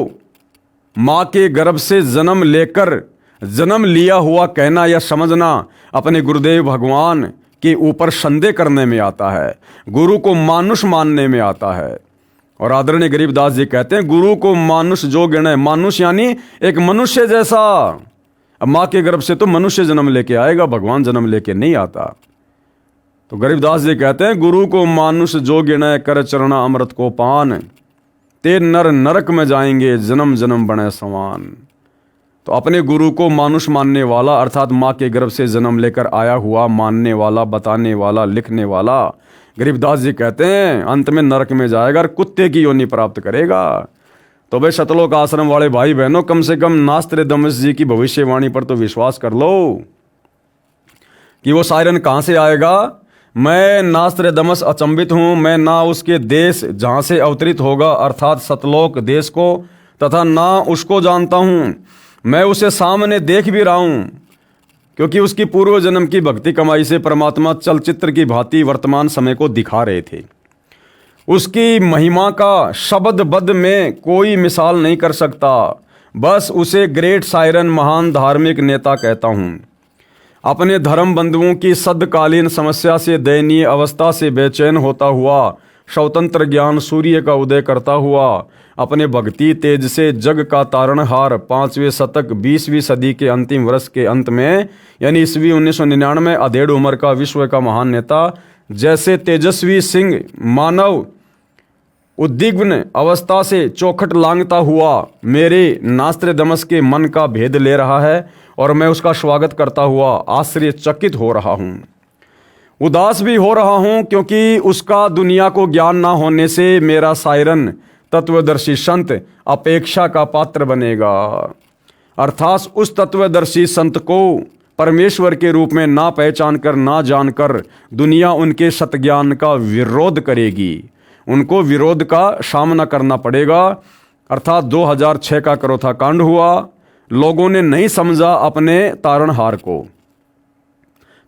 माँ के गर्भ से जन्म लेकर जन्म लिया हुआ कहना या समझना अपने गुरुदेव भगवान के ऊपर संदेह करने में आता है, गुरु को मानुष मानने में आता है। और आदरणीय गरीबदास जी कहते हैं, गुरु को मानुष जो गिणे, मानुष यानी एक मनुष्य जैसा। अब माँ के गर्भ से तो मनुष्य जन्म लेके आएगा, भगवान जन्म लेके नहीं आता। तो गरीबदास जी कहते हैं, गुरु को मानुष जो गिणे, कर चरणा अमृत को पान, ते नर नरक में जाएंगे, जन्म जन्म बने समान। तो अपने गुरु को मानुष मानने वाला अर्थात माँ के गर्भ से जन्म लेकर आया हुआ, मानने वाला, बताने वाला, लिखने वाला, गरीबदास जी कहते हैं अंत में नरक में जाएगा और कुत्ते की योनि प्राप्त करेगा। तो भाई सतलोक आश्रम वाले भाई बहनों, कम से कम नास्त्रदामस जी की भविष्यवाणी पर तो विश्वास कर लो कि वो सायरन कहाँ से आएगा। मैं नास्त्रदामस अचंभित हूँ, मैं ना उसके देश जहाँ से अवतरित होगा अर्थात सतलोक देश को, तथा ना उसको जानता हूँ। मैं उसे सामने देख भी रहा हूँ, क्योंकि उसकी पूर्व जन्म की भक्ति कमाई से परमात्मा चलचित्र की भांति वर्तमान समय को दिखा रहे थे। उसकी महिमा का शब्दबद्ध में कोई मिसाल नहीं कर सकता। बस उसे ग्रेट सायरन, महान धार्मिक नेता कहता हूँ। अपने धर्म बंधुओं की सदकालीन समस्या से, दयनीय अवस्था से बेचैन होता हुआ, स्वतंत्र ज्ञान सूर्य का उदय करता हुआ, अपने भक्ति तेज से जग का तारणहार 5वें शतक 20वीं सदी के अंतिम वर्ष के अंत में यानी ईस्वी 1999 अधेड़ उम्र का विश्व का महान नेता जैसे तेजस्वी सिंह मानव उद्विग्न अवस्था से चौखट लांघता हुआ मेरे नास्त्रदामस के मन का भेद ले रहा है और मैं उसका स्वागत करता हुआ आश्चर्यचकित हो रहा हूँ। उदास भी हो रहा हूँ, क्योंकि उसका दुनिया को ज्ञान ना होने से मेरा सायरन तत्वदर्शी संत अपेक्षा का पात्र बनेगा। अर्थात उस तत्वदर्शी संत को परमेश्वर के रूप में ना पहचान कर, ना जानकर दुनिया उनके सतज्ञान का विरोध करेगी। उनको विरोध का सामना करना पड़ेगा। अर्थात 2006 का करोथा कांड हुआ, लोगों ने नहीं समझा अपने तारणहार को।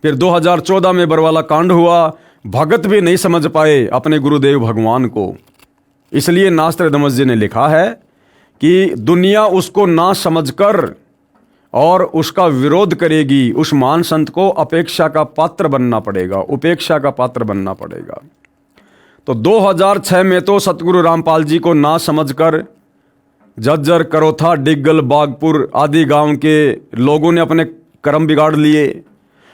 फिर 2014 में बरवाला कांड हुआ, भगत भी नहीं समझ पाए अपने गुरुदेव भगवान को। इसलिए नास्त्रदामस जी ने लिखा है कि दुनिया उसको ना समझकर और उसका विरोध करेगी। उस महान संत को अपेक्षा का पात्र बनना पड़ेगा, उपेक्षा का पात्र बनना पड़ेगा। तो 2006 में तो सतगुरु रामपाल जी को ना समझकर झज्जर, करोथा, डिग्गल, बागपुर आदि गांव के लोगों ने अपने कर्म बिगाड़ लिए।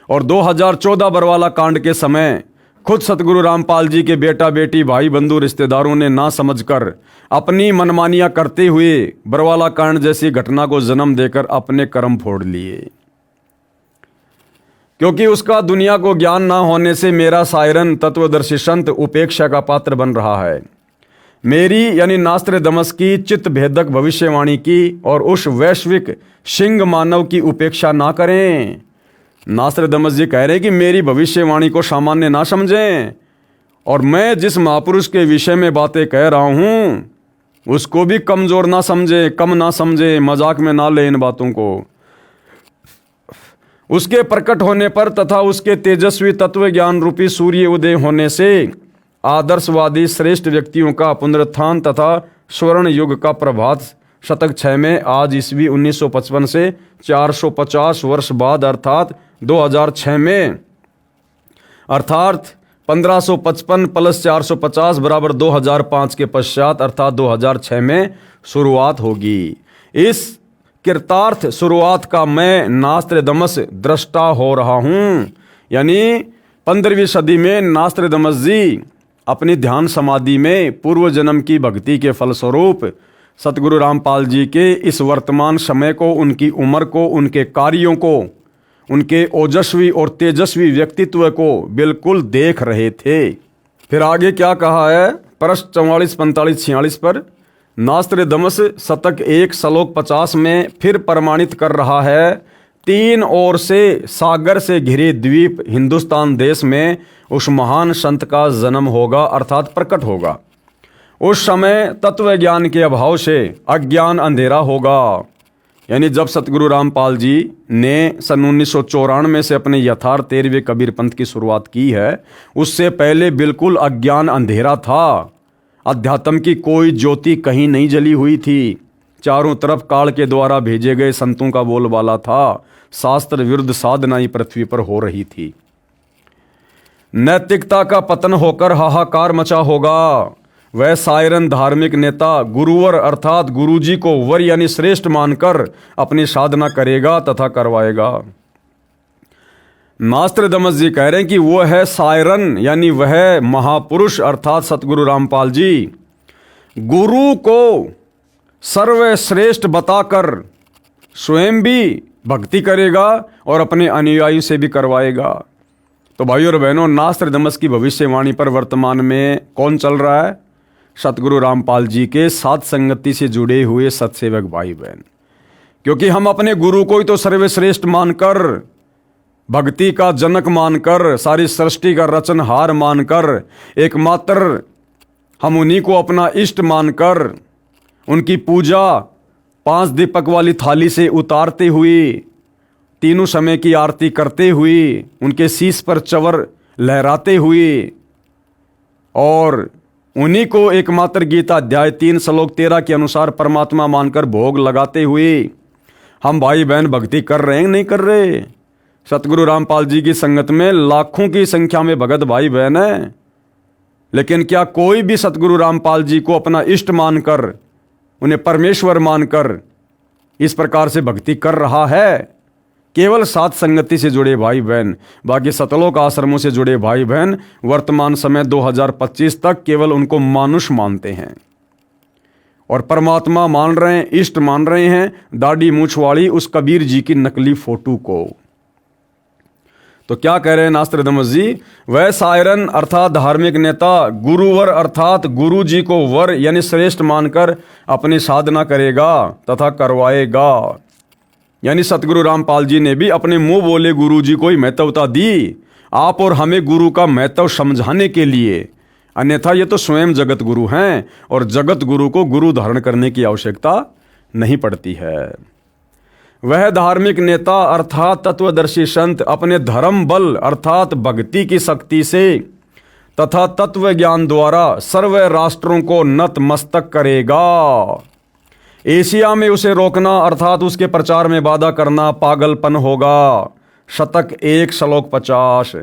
और 2014 बरवाला कांड के समय खुद सतगुरु रामपाल जी के बेटा बेटी, भाई बंधु, रिश्तेदारों ने ना समझकर अपनी मनमानियां करते हुए बरवाला कांड जैसी घटना को जन्म देकर अपने कर्म फोड़ लिए। क्योंकि उसका दुनिया को ज्ञान ना होने से मेरा सायरन तत्वदर्शी संत उपेक्षा का पात्र बन रहा है। मेरी यानी नास्त्रदामस की चित्त भेदक भविष्यवाणी की और उस वैश्विक सिंह मानव की उपेक्षा ना करें। नास्त्रदामस जी कह रहे हैं कि मेरी भविष्यवाणी को सामान्य ना समझें और मैं जिस महापुरुष के विषय में बातें कह रहा हूं उसको भी कमजोर ना समझे, कम ना समझे, मजाक में ना ले इन बातों को। उसके प्रकट होने पर तथा उसके तेजस्वी तत्व ज्ञान रूपी सूर्य उदय होने से आदर्शवादी श्रेष्ठ व्यक्तियों का पुनरुत्थान तथा स्वर्ण युग का प्रभात शतक 6 में आज ईस्वी 1955 से 450 वर्ष बाद अर्थात 2006 में अर्थात 1555 प्लस 450 बराबर 2005 के पश्चात अर्थात 2006 में शुरुआत होगी। इस कृतार्थ शुरुआत का मैं नास्त्रदामस दृष्टा हो रहा हूँ। यानी 15वीं सदी में नास्त्रदामस जी अपनी ध्यान समाधि में पूर्व जन्म की भक्ति के फलस्वरूप सतगुरु रामपाल जी के इस वर्तमान समय को, उनकी उम्र को, उनके कार्यों को, उनके ओजस्वी और तेजस्वी व्यक्तित्व को बिल्कुल देख रहे थे। फिर आगे क्या कहा है पृष्ठ 44, 45, 46 पर नास्त्रदामस शतक 1 श्लोक 50 में फिर प्रमाणित कर रहा है, 3 ओर से सागर से घिरे द्वीप हिंदुस्तान देश में उस महान संत का जन्म होगा अर्थात प्रकट होगा। उस समय तत्व ज्ञान के अभाव से अज्ञान अंधेरा होगा। यानी जब सतगुरु रामपाल जी ने सन 1994 से अपने यथार्थ 13वें कबीर पंथ की शुरुआत की है, उससे पहले बिल्कुल अज्ञान अंधेरा था। अध्यात्म की कोई ज्योति कहीं नहीं जली हुई थी। चारों तरफ काल के द्वारा भेजे गए संतों का बोलबाला था। शास्त्र विरुद्ध साधना ही पृथ्वी पर हो रही थी। नैतिकता का पतन होकर हाहाकार मचा होगा। वह सायरन धार्मिक नेता गुरुवर अर्थात गुरुजी को वर यानी श्रेष्ठ मानकर अपनी साधना करेगा तथा करवाएगा। नास्त्रदमस जी कह रहे हैं कि वो है सायरन यानी वह महापुरुष अर्थात सतगुरु रामपाल जी गुरु को सर्वश्रेष्ठ बताकर स्वयं भी भक्ति करेगा और अपने अनुयायी से भी करवाएगा। तो भाइयों और बहनों, नास्त्रदमस की भविष्यवाणी पर वर्तमान में कौन चल रहा है? सतगुरु रामपाल जी के साथ संगति से जुड़े हुए सत्सेवक भाई बहन। क्योंकि हम अपने गुरु को ही तो सर्वश्रेष्ठ मानकर, भक्ति का जनक मानकर, सारी सृष्टि का रचनहार मानकर, एकमात्र हम उन्हीं को अपना इष्ट मानकर उनकी पूजा 5 दीपक वाली थाली से उतारते हुए, तीनों समय की आरती करते हुए, उनके शीश पर चवर लहराते हुए और उन्हीं को एकमात्र गीता अध्याय 3 श्लोक 13 के अनुसार परमात्मा मानकर भोग लगाते हुए हम भाई बहन भक्ति कर रहे हैं नहीं कर रहे? सतगुरु रामपाल जी की संगत में लाखों की संख्या में भगत भाई बहन है, लेकिन क्या कोई भी सतगुरु रामपाल जी को अपना इष्ट मानकर, उन्हें परमेश्वर मानकर इस प्रकार से भक्ति कर रहा है? केवल साथ संगति से जुड़े भाई बहन। बाकी सतलोक आश्रमों से जुड़े भाई बहन वर्तमान समय 2025 तक केवल उनको मानुष मानते हैं और परमात्मा मान रहे हैं, इष्ट मान रहे हैं दाढ़ी मूछ वाली उस कबीर जी की नकली फोटो को। तो क्या कह रहे हैं नास्त्रदमस जी? वह सायरन अर्थात धार्मिक नेता गुरुवर अर्थात गुरु जी को वर यानी श्रेष्ठ मानकर अपनी साधना करेगा तथा करवाएगा। यानी सतगुरु रामपाल जी ने भी अपने मुंह बोले गुरु जी को ही महत्वता दी, आप और हमें गुरु का महत्व समझाने के लिए। अन्यथा ये तो स्वयं जगत गुरु हैं और जगत गुरु को गुरु धारण करने की आवश्यकता नहीं पड़ती है। वह धार्मिक नेता अर्थात तत्वदर्शी संत अपने धर्म बल अर्थात भक्ति की शक्ति से तथा तत्व ज्ञान द्वारा सर्व राष्ट्रों को नतमस्तक करेगा। एशिया में उसे रोकना अर्थात उसके प्रचार में बाधा करना पागलपन होगा। शतक 1 श्लोक 50।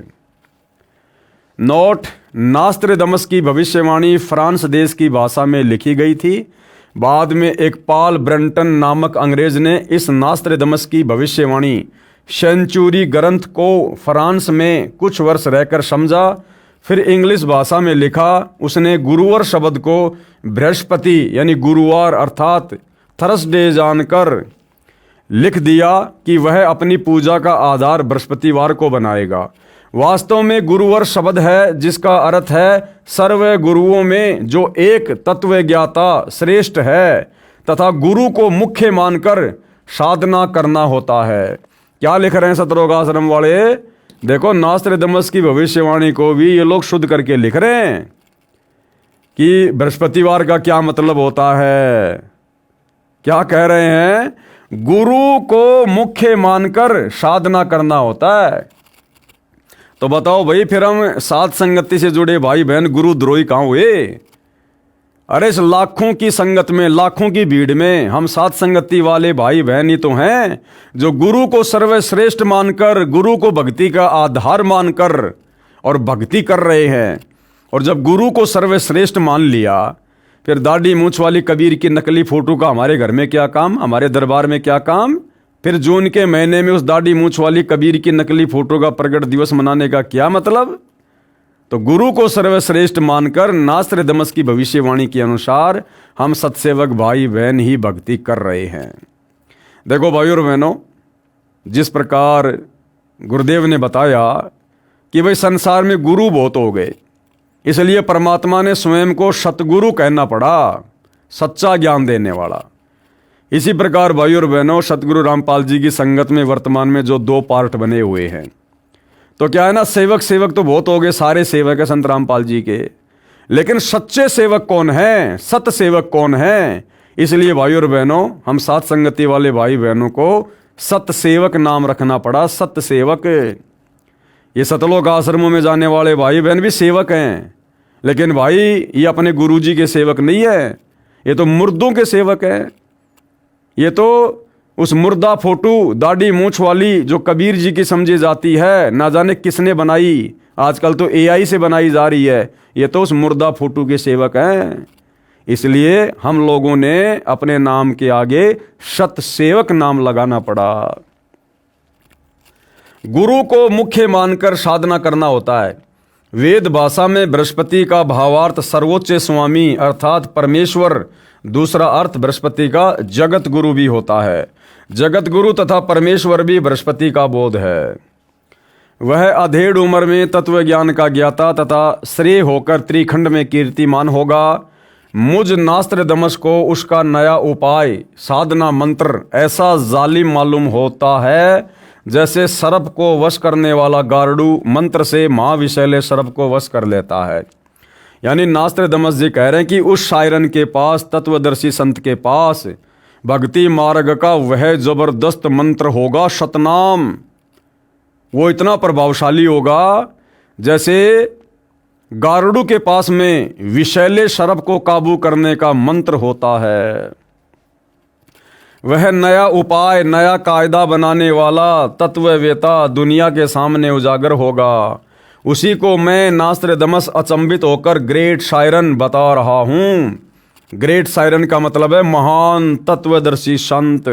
नोट: नास्त्रदमस की भविष्यवाणी फ्रांस देश की भाषा में लिखी गई थी। बाद में एक पॉल ब्रंटन नामक अंग्रेज ने इस नास्त्रदमस की भविष्यवाणी सेंचुरी ग्रंथ को फ्रांस में कुछ वर्ष रहकर समझा, फिर इंग्लिश भाषा में लिखा। उसने गुरुवार शब्द को बृहस्पति यानी गुरुवार अर्थात थर्सडे जानकर लिख दिया कि वह अपनी पूजा का आधार बृहस्पतिवार को बनाएगा। वास्तव में गुरुवार शब्द है जिसका अर्थ है सर्व गुरुओं में जो एक तत्व ज्ञाता श्रेष्ठ है तथा गुरु को मुख्य मानकर साधना करना होता है। क्या लिख रहे हैं सतलोक आश्रम वाले? देखो, नास्त्रदमस की भविष्यवाणी को भी ये लोग शुद्ध करके लिख रहे हैं कि बृहस्पतिवार का क्या मतलब होता है। क्या कह रहे हैं? गुरु को मुख्य मानकर साधना करना होता है। तो बताओ भाई, फिर हम साथ संगति से जुड़े भाई बहन गुरु द्रोही कहां हुए? अरे इस लाखों की संगत में, लाखों की भीड़ में हम साथ संगति वाले भाई बहन ही तो हैं जो गुरु को सर्वश्रेष्ठ मानकर, गुरु को भक्ति का आधार मानकर और भक्ति कर रहे हैं। और जब गुरु को सर्वश्रेष्ठ मान लिया, फिर दाढ़ी मूछ वाली कबीर की नकली फोटो का हमारे घर में क्या काम, हमारे दरबार में क्या काम? फिर जून के महीने में उस दाढ़ी मूछ वाली कबीर की नकली फोटो का प्रगट दिवस मनाने का क्या मतलब? तो गुरु को सर्वश्रेष्ठ मानकर नास्त्रदमस की भविष्यवाणी के अनुसार हम सत्सेवक भाई बहन ही भक्ति कर रहे हैं। देखो भाइयों और बहनों, जिस प्रकार गुरुदेव ने बताया कि भाई संसार में गुरु बहुत हो गए, इसलिए परमात्मा ने स्वयं को सतगुरु कहना पड़ा, सच्चा ज्ञान देने वाला। इसी प्रकार भाइयों और बहनों, सतगुरु रामपाल जी की संगत में वर्तमान में जो 2 पार्ट बने हुए हैं, तो क्या है ना, सेवक तो बहुत हो गए, सारे सेवक है संत रामपाल जी के, लेकिन सच्चे सेवक कौन है, सत सेवक कौन है? इसलिए भाइयों और बहनों, हम साथ संगति वाले भाई बहनों को सत सेवक नाम रखना पड़ा। सत सेवक। ये सतलोक आश्रमों में जाने वाले भाई बहन भी सेवक हैं, लेकिन भाई ये अपने गुरुजी के सेवक नहीं है, ये तो मुर्दों के सेवक हैं। ये तो उस मुर्दा फोटो दाढ़ी मूछ वाली जो कबीर जी की समझी जाती है, ना जाने किसने बनाई, आजकल तो एआई से बनाई जा रही है, ये तो उस मुर्दा फोटो के सेवक हैं। इसलिए हम लोगों ने अपने नाम के आगे सत सेवक नाम लगाना पड़ा। गुरु को मुख्य मानकर साधना करना होता है। वेद भाषा में बृहस्पति का भावार्थ सर्वोच्च स्वामी अर्थात परमेश्वर, दूसरा अर्थ बृहस्पति का जगत गुरु भी होता है। जगत गुरु तथा परमेश्वर भी बृहस्पति का बोध है। वह अधेड़ उम्र में तत्व ज्ञान का ज्ञाता तथा श्रेय होकर त्रिखंड में कीर्तिमान होगा। मुझ नास्त्रदमस को उसका नया उपाय साधना मंत्र ऐसा जालिम मालूम होता है जैसे सर्प को वश करने वाला गारुड़ मंत्र से महाविशैले सर्प को वश कर लेता है। यानी नास्त्रदमस जी कह रहे हैं कि उस शायरन के पास, तत्वदर्शी संत के पास भक्ति मार्ग का वह जबरदस्त मंत्र होगा, सतनाम। वो इतना प्रभावशाली होगा जैसे गारुड़ के पास में विशैले सर्प को काबू करने का मंत्र होता है। वह नया उपाय, नया कायदा बनाने वाला तत्ववेता दुनिया के सामने उजागर होगा। उसी को मैं नास्त्रदमस अचंभित होकर ग्रेट शायरन बता रहा हूँ। ग्रेट शायरन का मतलब है महान तत्वदर्शी संत।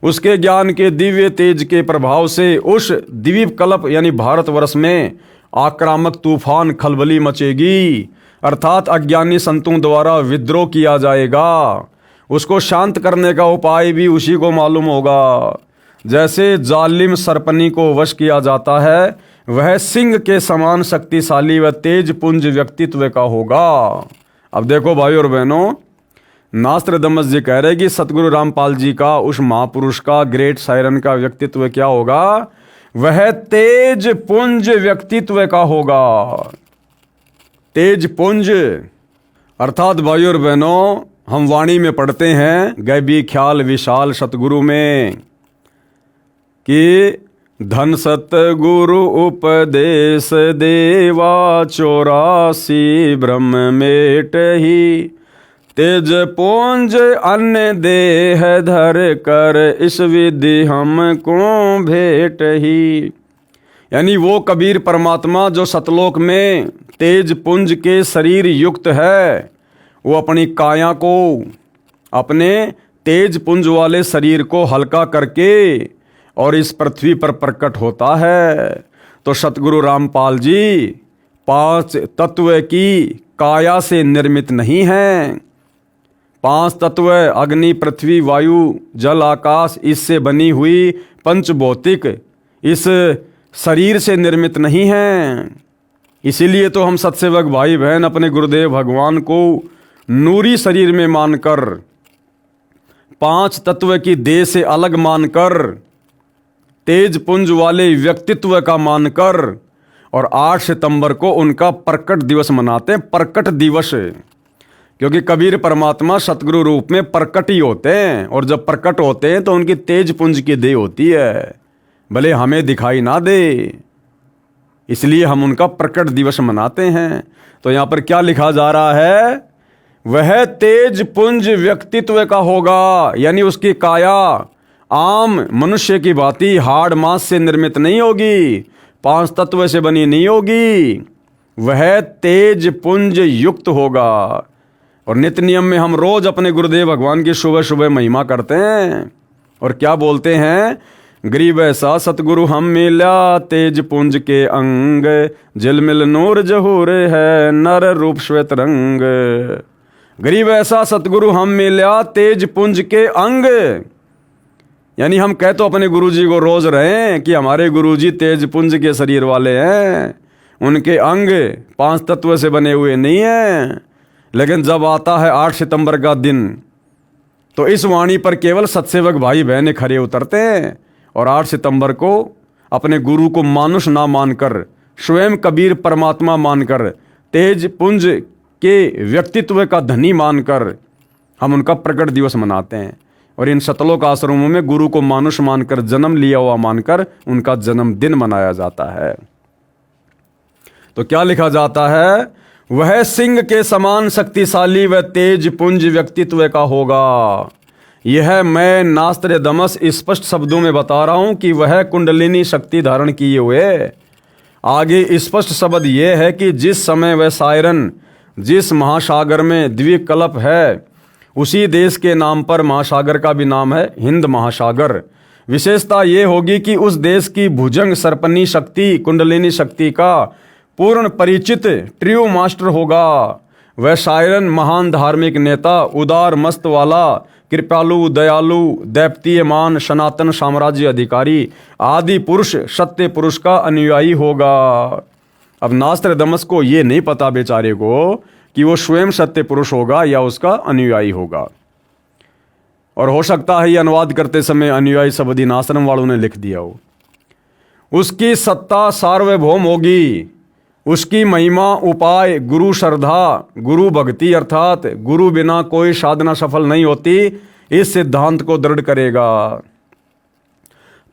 उसके ज्ञान के दिव्य तेज के प्रभाव से उस द्वीप कल्प यानी भारतवर्ष में आक्रामक तूफान खलबली मचेगी, अर्थात अज्ञानी संतों द्वारा विद्रोह किया जाएगा। उसको शांत करने का उपाय भी उसी को मालूम होगा। जैसे जालिम सरपनी को वश किया जाता है, वह सिंह के समान शक्तिशाली व तेज पुंज व्यक्तित्व का होगा। अब देखो भाई और बहनों, नास्त्रदमस जी कह रहे कि सतगुरु रामपाल जी का, उस महापुरुष का, ग्रेट शायरन का व्यक्तित्व क्या होगा? वह तेज पुंज व्यक्तित्व का होगा। तेज पुंज अर्थात भाई और बहनों, हम वाणी में पढ़ते हैं गैबी ख्याल विशाल सतगुरु में कि धन सतगुरु उपदेश देवा 84 ब्रह्म मेट ही तेज पुंज अन्य देह धर कर इस विधि हमको भेट ही। यानी वो कबीर परमात्मा जो सतलोक में तेज पुंज के शरीर युक्त है, वो अपनी काया को, अपने तेज पुंज वाले शरीर को हल्का करके और इस पृथ्वी पर प्रकट होता है। तो सतगुरु रामपाल जी 5 तत्व की काया से निर्मित नहीं हैं। 5 तत्व अग्नि पृथ्वी वायु जल आकाश इससे बनी हुई पंचभौतिक इस शरीर से निर्मित नहीं हैं। इसीलिए तो हम सत्सेवक भाई बहन अपने गुरुदेव भगवान को नूरी शरीर में मानकर, 5 तत्व की देह से अलग मानकर, तेज पुंज वाले व्यक्तित्व का मानकर और 8 सितंबर को उनका प्रकट दिवस मनाते हैं। प्रकट दिवस, क्योंकि कबीर परमात्मा सतगुरु रूप में प्रकट ही होते हैं, और जब प्रकट होते हैं तो उनकी तेज पुंज की देह होती है, भले हमें दिखाई ना दे। इसलिए हम उनका प्रकट दिवस मनाते हैं। तो यहाँ पर क्या लिखा जा रहा है? वह तेज पुंज व्यक्तित्व का होगा, यानी उसकी काया आम मनुष्य की भांति हाड़ मांस से निर्मित नहीं होगी, 5 तत्व से बनी नहीं होगी। वह तेज पुंज युक्त होगा। और नित्य नियम में हम रोज अपने गुरुदेव भगवान की सुबह सुबह महिमा करते हैं और क्या बोलते हैं? गरीब ऐसा सतगुरु हम मिला तेज पुंज के अंग, झिलमिल नूर जहूर है नर रूप श्वेत रंग। गरीब ऐसा सतगुरु हम मिला तेज पुंज के अंग, यानी हम कह तो अपने गुरुजी को रोज रहे हैं कि हमारे गुरुजी तेज पुंज के शरीर वाले हैं, उनके अंग 5 तत्व से बने हुए नहीं हैं। लेकिन जब आता है 8 सितंबर का दिन, तो इस वाणी पर केवल सत्सेवक भाई बहने खरे उतरते हैं और 8 सितंबर को अपने गुरु को मानुष ना मानकर, स्वयं कबीर परमात्मा मानकर, तेज पुंज के व्यक्तित्व का धनी मानकर हम उनका प्रकट दिवस मनाते हैं। और इन सतलोक आश्रमों में गुरु को मानुष मानकर, जन्म लिया हुआ मानकर उनका जन्मदिन मनाया जाता है। तो क्या लिखा जाता है? वह सिंह के समान शक्तिशाली व तेज पुंज व्यक्तित्व का होगा। यह मैं नास्त्रेदमस स्पष्ट शब्दों में बता रहा हूं कि वह कुंडलिनी शक्ति धारण किए हुए। आगे स्पष्ट शब्द यह है कि जिस समय वह सायरन जिस महासागर में द्विकल्प है, उसी देश के नाम पर महासागर का भी नाम है हिंद महासागर। विशेषता ये होगी कि उस देश की भुजंग सर्पनी शक्ति कुंडलिनी शक्ति का पूर्ण परिचित ट्रियो मास्टर होगा। वह सायरन महान धार्मिक नेता, उदार मस्त वाला, कृपालु, दयालु, दैप्तीयमान, सनातन साम्राज्य अधिकारी, आदि पुरुष, सत्य पुरुष का अनुयायी होगा। अब नास्त्रेदमस को ये नहीं पता बेचारे को कि वो स्वयं सत्य पुरुष होगा या उसका अनुयायी होगा। और हो सकता है ये अनुवाद करते समय अनुयायी शब्द इन आश्रम वालों ने लिख दिया हो। उसकी सत्ता सार्वभौम होगी, उसकी महिमा उपाय गुरु श्रद्धा, गुरु भक्ति अर्थात गुरु बिना कोई साधना सफल नहीं होती, इस सिद्धांत को दृढ़ करेगा।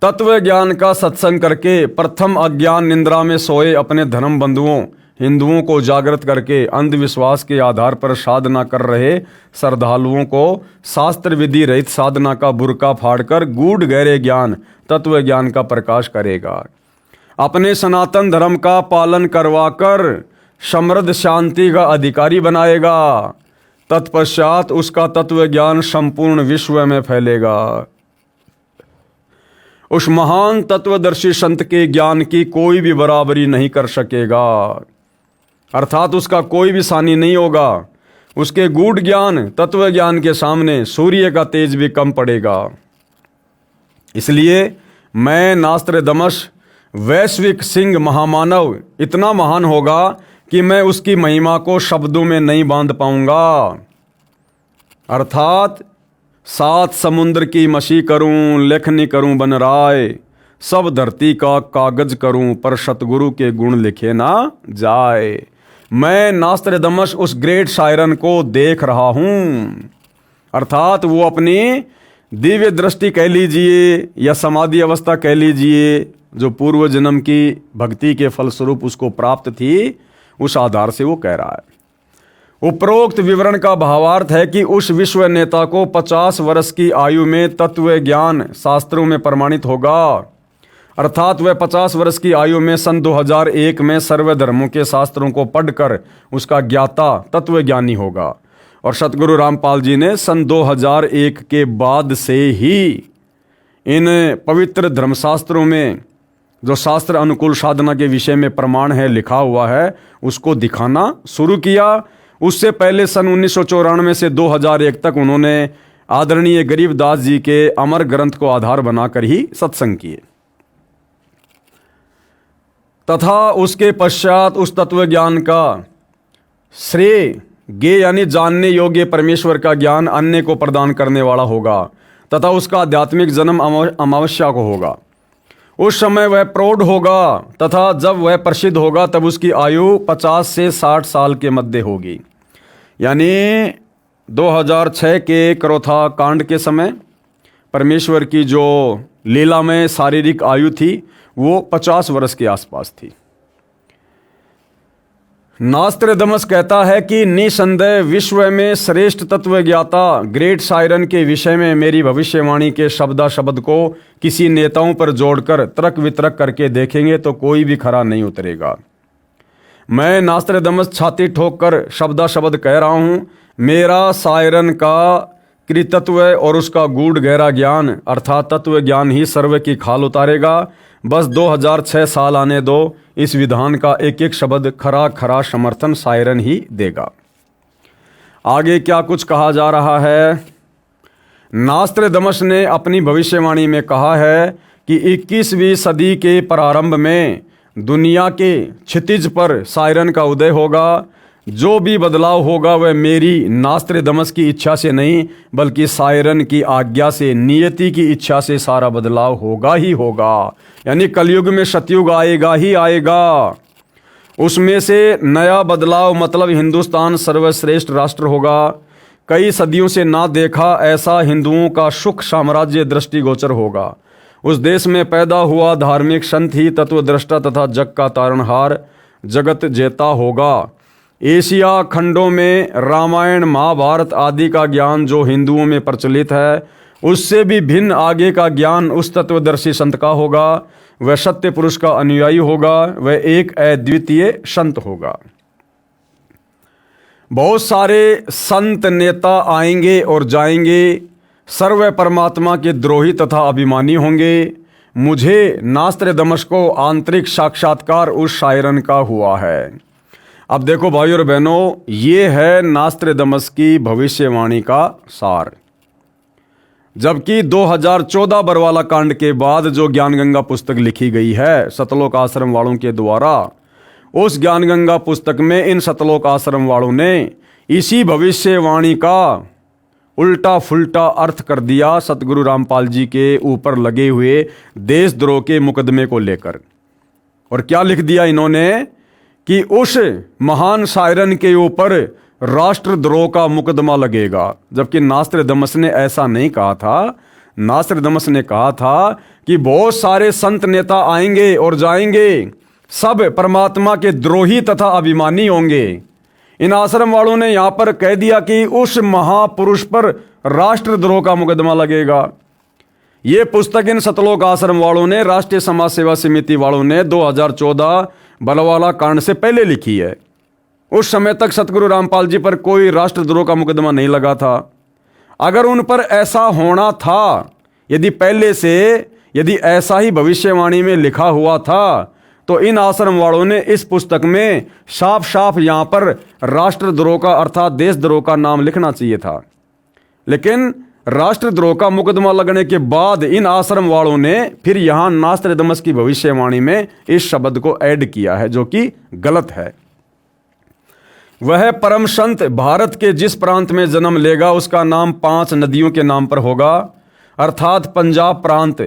तत्व ज्ञान का सत्संग करके प्रथम अज्ञान निंद्रा में सोए अपने धर्म बंधुओं हिंदुओं को जागृत करके अंधविश्वास के आधार पर साधना कर रहे श्रद्धालुओं को शास्त्र विधि रहित साधना का बुर्का फाड़कर गूढ़ गहरे ज्ञान तत्व ज्ञान का प्रकाश करेगा। अपने सनातन धर्म का पालन करवाकर समृद्ध शांति का अधिकारी बनाएगा। तत्पश्चात उसका तत्व ज्ञान संपूर्ण विश्व में फैलेगा। उस महान तत्वदर्शी संत के ज्ञान की कोई भी बराबरी नहीं कर सकेगा, अर्थात उसका कोई भी सानी नहीं होगा। उसके गूढ़ ज्ञान तत्व ज्ञान के सामने सूर्य का तेज भी कम पड़ेगा। इसलिए मैं नास्त्रेदमस वैश्विक सिंह महामानव इतना महान होगा कि मैं उसकी महिमा को शब्दों में नहीं बांध पाऊंगा। अर्थात 7 समुद्र की मशी करूं, लेखनी करूं बन राय, सब धरती का कागज करूं, पर सतगुरु के गुण लिखे ना जाए। मैं नास्त्रेदमस उस ग्रेट शायरन को देख रहा हूं, अर्थात वो अपनी दिव्य दृष्टि कह लीजिए या समाधि अवस्था कह लीजिए, जो पूर्व जन्म की भक्ति के फलस्वरूप उसको प्राप्त थी, उस आधार से वो कह रहा है। उपरोक्त विवरण का भावार्थ है कि उस विश्व नेता को 50 वर्ष की आयु में तत्व ज्ञान शास्त्रों में प्रमाणित होगा, अर्थात वह 50 वर्ष की आयु में सन 2001 में सर्व धर्मों के शास्त्रों को पढ़कर उसका ज्ञाता तत्वज्ञानी होगा। और सतगुरु रामपाल जी ने सन 2001 के बाद से ही इन पवित्र धर्मशास्त्रों में जो शास्त्र अनुकूल साधना के विषय में प्रमाण है लिखा हुआ है, उसको दिखाना शुरू किया। उससे पहले सन 1994 से 2001 तक उन्होंने आदरणीय गरीबदास जी के अमर ग्रंथ को आधार बनाकर ही सत्संग किए, तथा उसके पश्चात उस तत्व ज्ञान का श्रेय गे यानी जानने योग्य परमेश्वर का ज्ञान अन्य को प्रदान करने वाला होगा, तथा उसका आध्यात्मिक जन्म अमावस्या को होगा। उस समय वह प्रौढ़ होगा, तथा जब वह प्रसिद्ध होगा तब उसकी आयु 50 से 60 साल के मध्य होगी। यानी 2006 के करोथा कांड के समय परमेश्वर की जो लीला में शारीरिक आयु थी वो 50 वर्ष के आसपास थी। नास्त्रेदमस कहता है कि निसंदेह विश्व में श्रेष्ठ तत्वज्ञाता ग्रेट शायरन के विषय में मेरी भविष्यवाणी के शब्दा शब्द को किसी नेताओं पर जोड़कर तर्क वितर्क करके देखेंगे तो कोई भी खरा नहीं उतरेगा। मैं नास्त्रेदमस छाती ठोक कर शब्दा शब्द कह रहा हूँ, मेरा शायरन का कृतत्व और उसका गूढ़ गहरा ज्ञान अर्थात तत्व ज्ञान ही सर्व की खाल उतारेगा। बस 2006 साल आने दो, इस विधान का एक एक शब्द खरा खरा समर्थन शायरन ही देगा। आगे क्या कुछ कहा जा रहा है। नास्त्रेदमस ने अपनी भविष्यवाणी में कहा है कि 21वीं सदी के प्रारंभ में दुनिया के क्षितिज पर शायरन का उदय होगा। जो भी बदलाव होगा वह मेरी नास्त्रेदमस की इच्छा से नहीं बल्कि शायरन की आज्ञा से, नियति की इच्छा से सारा बदलाव होगा ही होगा। यानी कलयुग में सतयुग आएगा ही आएगा। उसमें से नया बदलाव मतलब हिंदुस्तान सर्वश्रेष्ठ राष्ट्र होगा। कई सदियों से ना देखा ऐसा हिंदुओं का सुख साम्राज्य दृष्टिगोचर होगा। उस देश में पैदा हुआ धार्मिक संत ही तत्वदृष्टा तथा जग का तारणहार जगत जेता होगा। एशिया खंडों में रामायण महाभारत आदि का ज्ञान जो हिंदुओं में प्रचलित है उससे भी भिन्न आगे का ज्ञान उस तत्वदर्शी संत का होगा। वह सत्य पुरुष का अनुयायी होगा, वह एक अद्वितीय संत होगा। बहुत सारे संत नेता आएंगे और जाएंगे, सर्व परमात्मा के द्रोही तथा अभिमानी होंगे। मुझे नास्त्र दमस्को आंतरिक साक्षात्कार उस शायरन का हुआ है। अब देखो भाई और बहनों, ये है नास्त्र दमस की भविष्यवाणी का सार। जबकि 2014 बरवाला कांड के बाद जो ज्ञान गंगा पुस्तक लिखी गई है सतलोक आश्रम वालों के द्वारा, उस ज्ञान गंगा पुस्तक में इन सतलोक आश्रम वालों ने इसी भविष्यवाणी का उल्टा फुल्टा अर्थ कर दिया सतगुरु रामपाल जी के ऊपर लगे हुए देशद्रोह के मुकदमे को लेकर। और क्या लिख दिया इन्होंने कि उस महान शायरन के ऊपर राष्ट्रद्रोह का मुकदमा लगेगा, जबकि नास्त्र दमस ने ऐसा नहीं कहा था। नास्त्र दमस ने कहा था कि बहुत सारे संत नेता आएंगे और जाएंगे, सब परमात्मा के द्रोही तथा अभिमानी होंगे। इन आश्रम वालों ने यहां पर कह दिया कि उस महापुरुष पर राष्ट्रद्रोह का मुकदमा लगेगा। ये पुस्तक इन सतलोक आश्रम वालों ने, राष्ट्रीय समाज सेवा समिति वालों ने 2014 बलवाला कांड से पहले लिखी है। उस समय तक सतगुरु रामपाल जी पर कोई राष्ट्रद्रोह का मुकदमा नहीं लगा था। अगर उन पर ऐसा होना था, यदि पहले से यदि ऐसा ही भविष्यवाणी में लिखा हुआ था, तो इन आश्रम वालों ने इस पुस्तक में साफ साफ यहां पर राष्ट्रद्रोह का अर्थात देशद्रोह का नाम लिखना चाहिए था। लेकिन राष्ट्रद्रोह का मुकदमा लगने के बाद इन आश्रम वालों ने फिर यहां नास्त्र दमस की भविष्यवाणी में इस शब्द को ऐड किया है, जो कि गलत है। वह परम संत भारत के जिस प्रांत में जन्म लेगा उसका नाम 5 नदियों के नाम पर होगा, अर्थात पंजाब प्रांत।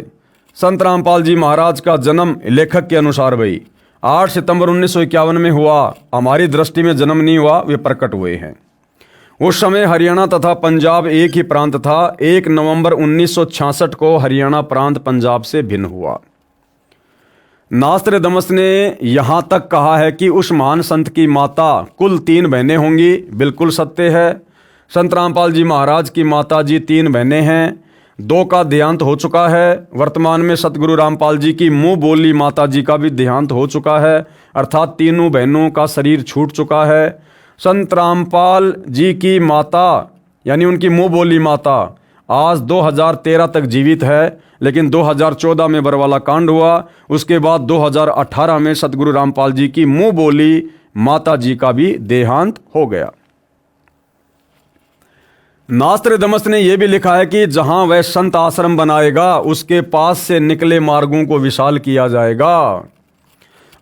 संत रामपाल जी महाराज का जन्म लेखक के अनुसार भाई 8 सितंबर 1951 में हुआ। हमारी दृष्टि में जन्म नहीं हुआ, वे प्रकट हुए हैं। उस समय हरियाणा तथा पंजाब एक ही प्रांत था। 1 नवंबर 1966 को हरियाणा प्रांत पंजाब से भिन्न हुआ। नास्त्र दमस ने यहां तक कहा है कि उस महान संत की माता कुल 3 बहनें होंगी। बिल्कुल सत्य है। संत रामपाल जी महाराज की माता जी 3 बहनें हैं। 2 का देहांत हो चुका है। वर्तमान में सतगुरु रामपाल जी की मुंह बोली माता जी का भी देहांत हो चुका है, अर्थात तीनों बहनों का शरीर छूट चुका है। संत रामपाल जी की माता यानी उनकी मुंह बोली माता आज 2013 तक जीवित है, लेकिन 2014 में बरवाला कांड हुआ। उसके बाद 2018 में सतगुरु रामपाल जी की मुंह बोली माता जी का भी देहांत हो गया। नास्त्र दमस ने यह भी लिखा है कि जहां वह संत आश्रम बनाएगा उसके पास से निकले मार्गों को विशाल किया जाएगा,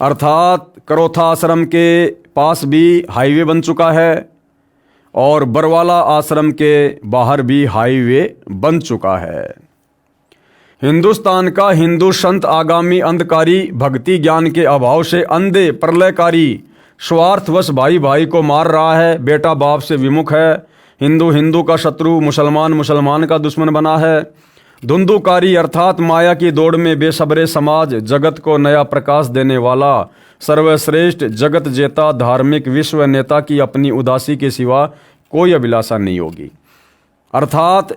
अर्थात करोथा आश्रम के पास भी हाईवे बन चुका है और बरवाला आश्रम के बाहर भी हाईवे बन चुका है। हिंदुस्तान का हिंदू संत आगामी अंधकारी भक्ति ज्ञान के अभाव से अंधे प्रलयकारी स्वार्थवश भाई भाई को मार रहा है। बेटा बाप से विमुख है। हिंदू हिंदू का शत्रु, मुसलमान मुसलमान का दुश्मन बना है। धुंधुकारी अर्थात माया की दौड़ में बेसब्रे समाज जगत को नया प्रकाश देने वाला सर्वश्रेष्ठ जगत जेता धार्मिक विश्व नेता की अपनी उदासी के सिवा कोई अभिलाषा नहीं होगी। अर्थात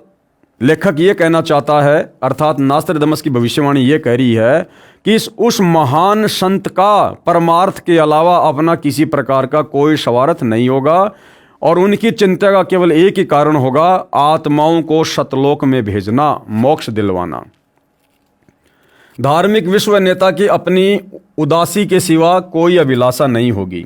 लेखक ये कहना चाहता है, अर्थात नास्त्र दमस की भविष्यवाणी ये कह रही है कि उस महान संत का परमार्थ के अलावा अपना किसी प्रकार का कोई स्वार्थ नहीं होगा और उनकी चिंता का केवल एक ही कारण होगा, आत्माओं को सतलोक में भेजना, मोक्ष दिलवाना। धार्मिक विश्व नेता की अपनी उदासी के सिवा कोई अभिलाषा नहीं होगी,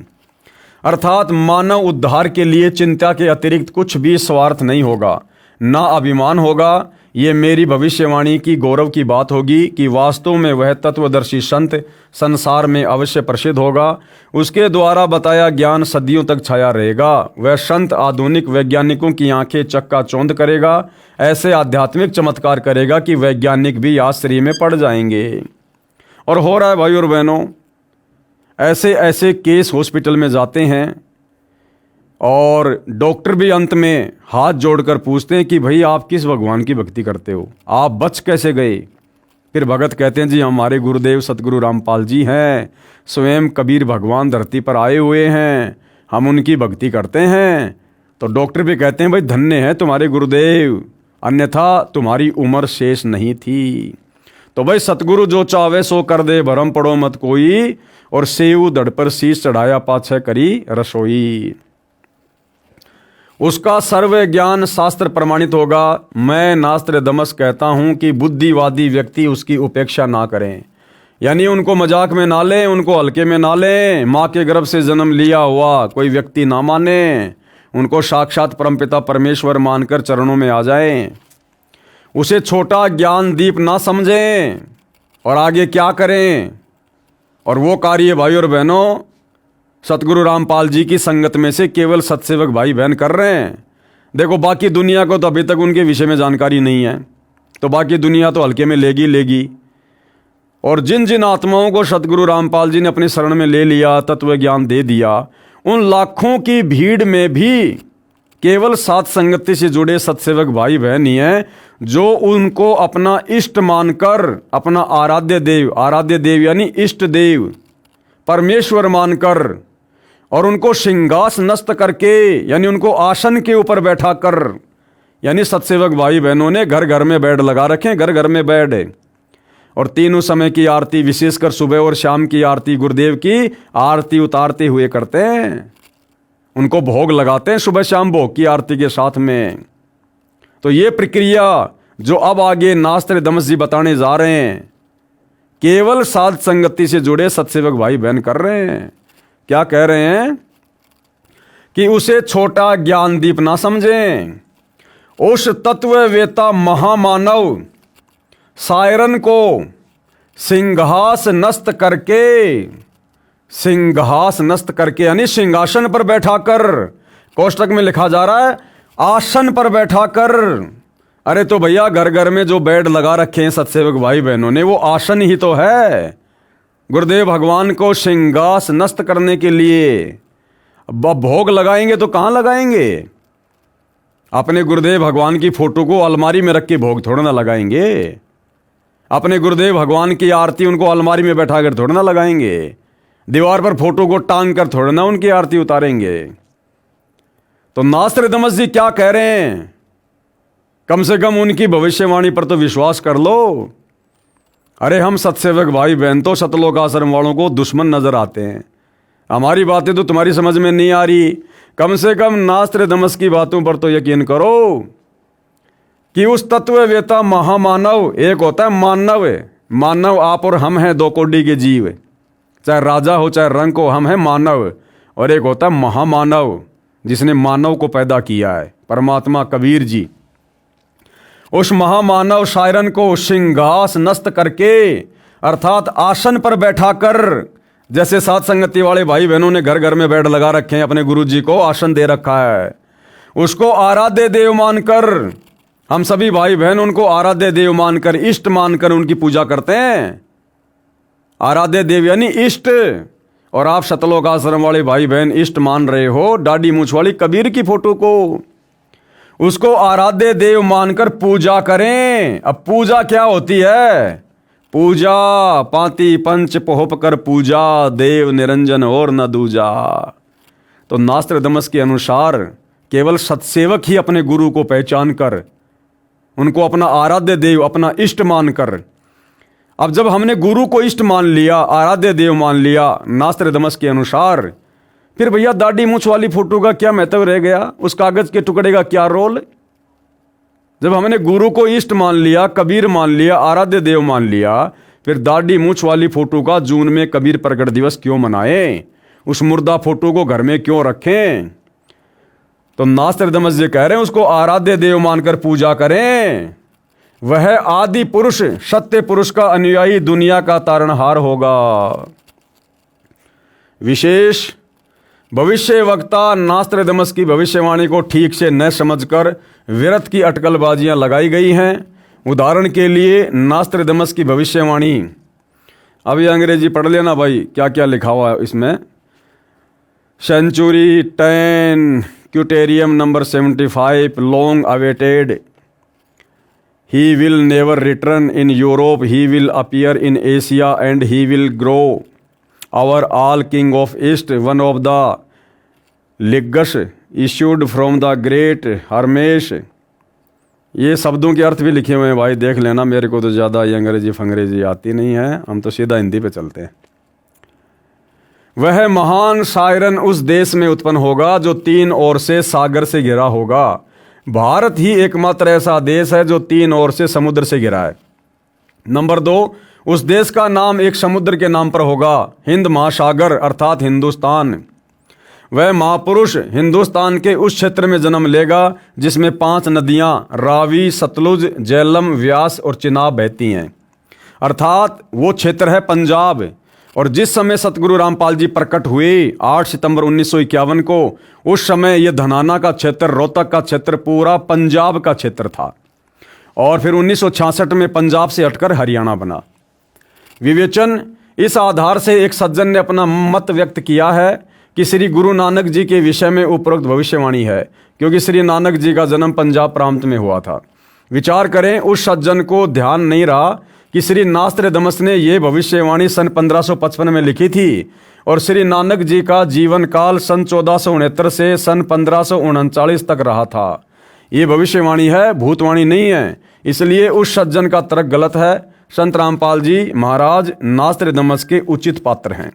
अर्थात मानव उद्धार के लिए चिंता के अतिरिक्त कुछ भी स्वार्थ नहीं होगा, ना अभिमान होगा। ये मेरी भविष्यवाणी की गौरव की बात होगी कि वास्तव में वह तत्वदर्शी संत संसार में अवश्य प्रसिद्ध होगा। उसके द्वारा बताया ज्ञान सदियों तक छाया रहेगा। वह संत आधुनिक वैज्ञानिकों की आंखें चक्काचौंध करेगा, ऐसे आध्यात्मिक चमत्कार करेगा कि वैज्ञानिक भी आश्चर्य में पड़ जाएंगे। और हो रहा है भाई और बहनों, ऐसे ऐसे केस हॉस्पिटल में जाते हैं और डॉक्टर भी अंत में हाथ जोड़कर पूछते हैं कि भाई आप किस भगवान की भक्ति करते हो, आप बच कैसे गए। फिर भगत कहते हैं जी हमारे गुरुदेव सतगुरु रामपाल जी हैं, स्वयं कबीर भगवान धरती पर आए हुए हैं, हम उनकी भक्ति करते हैं। तो डॉक्टर भी कहते हैं भाई धन्य है तुम्हारे गुरुदेव, अन्यथा तुम्हारी उम्र शेष नहीं थी। तो भाई सतगुरु जो चावे सो कर दे, भरम पड़ो मत कोई, और सेऊ धड़ पर शीश चढ़ाया पाछे करी रसोई। उसका सर्व ज्ञान शास्त्र प्रमाणित होगा। मैं नास्त्रदमस कहता हूं कि बुद्धिवादी व्यक्ति उसकी उपेक्षा ना करें, यानी उनको मजाक में ना लें, उनको हल्के में ना लें। माँ के गर्भ से जन्म लिया हुआ कोई व्यक्ति ना माने, उनको साक्षात परमपिता परमेश्वर मानकर चरणों में आ जाएं। उसे छोटा ज्ञान दीप ना समझें और आगे क्या करें। और वो कार्य भाई और बहनों सतगुरु रामपाल जी की संगत में से केवल सत्सेवक भाई बहन कर रहे हैं। देखो बाकी दुनिया को तो अभी तक उनके विषय में जानकारी नहीं है, तो बाकी दुनिया तो हल्के में लेगी। और जिन जिन आत्माओं को सतगुरु रामपाल जी ने अपनी शरण में ले लिया, तत्व ज्ञान दे दिया, उन लाखों की भीड़ में भी केवल सात संगति से जुड़े सत्सेवक भाई बहन ही हैं जो उनको अपना इष्ट मानकर, अपना आराध्य देव यानी इष्ट देव परमेश्वर मानकर, और उनको सिंहास नस्त करके यानी उनको आसन के ऊपर बैठा कर, यानी सत्सेवक भाई बहनों ने घर घर में बेड लगा रखे, घर घर में बेड, और तीनों समय की आरती, विशेषकर सुबह और शाम की आरती, गुरुदेव की आरती उतारते हुए करते हैं। उनको भोग लगाते हैं सुबह शाम भोग की आरती के साथ में। तो ये प्रक्रिया जो अब आगे नास्त्रदमस जी बताने जा रहे हैं, केवल साध संगति से जुड़े सत्सेवक भाई बहन कर रहे हैं। क्या कह रहे हैं कि उसे छोटा ज्ञान दीप ना समझें। उस तत्ववेता महामानव सायरन को सिंहास नस्त करके यानी सिंहासन पर बैठाकर, कोष्टक में लिखा जा रहा है आसन पर बैठाकर। अरे तो भैया घर घर में जो बेड लगा रखे हैं सत्सेवक भाई बहनों ने, वो आसन ही तो है गुरुदेव भगवान को सिंहास नस्त करने के लिए। अब भोग लगाएंगे तो कहाँ लगाएंगे? अपने गुरुदेव भगवान की फोटो को अलमारी में रख के भोग थोड़ा ना लगाएंगे। अपने गुरुदेव भगवान की आरती उनको अलमारी में बैठा कर थोड़ा ना लगाएंगे। दीवार पर फोटो को टांग कर थोड़ा ना उनकी आरती उतारेंगे। तो नास्त्रदमस जी क्या कह रहे हैं? कम से कम उनकी भविष्यवाणी पर तो विश्वास कर लो। अरे हम सत्सेवक भाई बहन तो सतलोक आश्रम वालों को दुश्मन नजर आते हैं। हमारी बातें तो तुम्हारी समझ में नहीं आ रही, कम से कम नास्त्रदमस की बातों पर तो यकीन करो कि उस तत्ववेता महामानव, एक होता है मानव आप और हम हैं, दो कोटि के जीव, चाहे राजा हो चाहे रंक हो, हम हैं मानव। और एक होता है महामानव जिसने मानव को पैदा किया है, परमात्मा कबीर जी। उस महामानव शायरन को सिंहास नस्त करके अर्थात आसन पर बैठाकर, जैसे सात संगति वाले भाई बहनों ने घर घर में बेड लगा रखे हैं, अपने गुरु जी को आसन दे रखा है, उसको आराध्य देव मानकर, हम सभी भाई बहन उनको आराध्य देव मानकर, इष्ट मानकर उनकी पूजा करते हैं। आराध्य देव यानी इष्ट। और आप सतलोक आश्रम वाले भाई बहन इष्ट मान रहे हो दाढ़ी मूछ वाली कबीर की फोटो को, उसको आराध्य देव मानकर पूजा करें। अब पूजा क्या होती है? पूजा पाती पंच पोहप कर पूजा, देव निरंजन और न दूजा। तो नास्त्रदमस के अनुसार केवल सत्सेवक ही अपने गुरु को पहचान कर, उनको अपना आराध्य देव, अपना इष्ट मानकर, अब जब हमने गुरु को इष्ट मान लिया, आराध्य देव मान लिया नास्त्रदमस के अनुसार, फिर भैया दाढ़ी मूछ वाली फोटो का क्या महत्व रह गया? उस कागज के टुकड़े का क्या रोल? जब हमने गुरु को इष्ट मान लिया, कबीर मान लिया, आराध्य देव मान लिया, फिर दाढ़ी मूछ वाली फोटो का जून में कबीर प्रकट दिवस क्यों मनाएं? उस मुर्दा फोटो को घर में क्यों रखें? तो नास्त्रदमस जी कह रहे हैं उसको आराध्य देव मानकर पूजा करें। वह आदि पुरुष, सत्य पुरुष का अनुयायी दुनिया का तारणहार होगा। विशेष भविष्य वक्ता नास्त्रदमस की भविष्यवाणी को ठीक से न समझकर व्यर्थ की अटकलबाजियां लगाई गई हैं। उदाहरण के लिए नास्त्रदमस की भविष्यवाणी, अभी अंग्रेजी पढ़ लेना भाई क्या क्या लिखा हुआ है इसमें। सेंचुरी 10 क्यूटेरियम number 75 long awaited, he will never return in Europe, he will appear in Asia and he will grow. Our all king of East, one of the Ligas issued from the great Hermes, ये शब्दों के अर्थ भी लिखे हुए हैं भाई, देख लेना। मेरे को तो ज़्यादा ये अंग्रेजी फंग्रेजी आती नहीं है, हम तो सीधा हिंदी पे चलते हैं। वह महान सायरन उस देश में उत्पन्न होगा जो 3 ओर से सागर से घिरा होगा। भारत ही एकमात्र ऐसा देश है जो 3 ओर से समुद्र से घिरा है। नंबर 2, उस देश का नाम एक समुद्र के नाम पर होगा, हिंद महासागर अर्थात हिंदुस्तान। वह महापुरुष हिंदुस्तान के उस क्षेत्र में जन्म लेगा जिसमें 5 नदियां रावी, सतलुज, झेलम, व्यास और चिनाब बहती हैं, अर्थात वो क्षेत्र है पंजाब। और जिस समय सतगुरु रामपाल जी प्रकट हुए 8 सितंबर 1951 को, उस समय यह धनाना का क्षेत्र, रोहतक का क्षेत्र पूरा पंजाब का क्षेत्र था। और फिर 1966 में पंजाब से हटकर हरियाणा बना। विवेचन, इस आधार से एक सज्जन ने अपना मत व्यक्त किया है कि श्री गुरु नानक जी के विषय में उपरोक्त भविष्यवाणी है, क्योंकि श्री नानक जी का जन्म पंजाब प्रांत में हुआ था। विचार करें, उस सज्जन को ध्यान नहीं रहा कि श्री नास्त्रदमस ने यह भविष्यवाणी सन 1555 में लिखी थी और श्री नानक जी का जीवन काल सन 1469 से सन 1539 तक रहा था। ये भविष्यवाणी है, भूतवाणी नहीं है। इसलिए उस सज्जन का तर्क गलत है। संत रामपाल जी महाराज नास्त्रदमस के उचित पात्र हैं।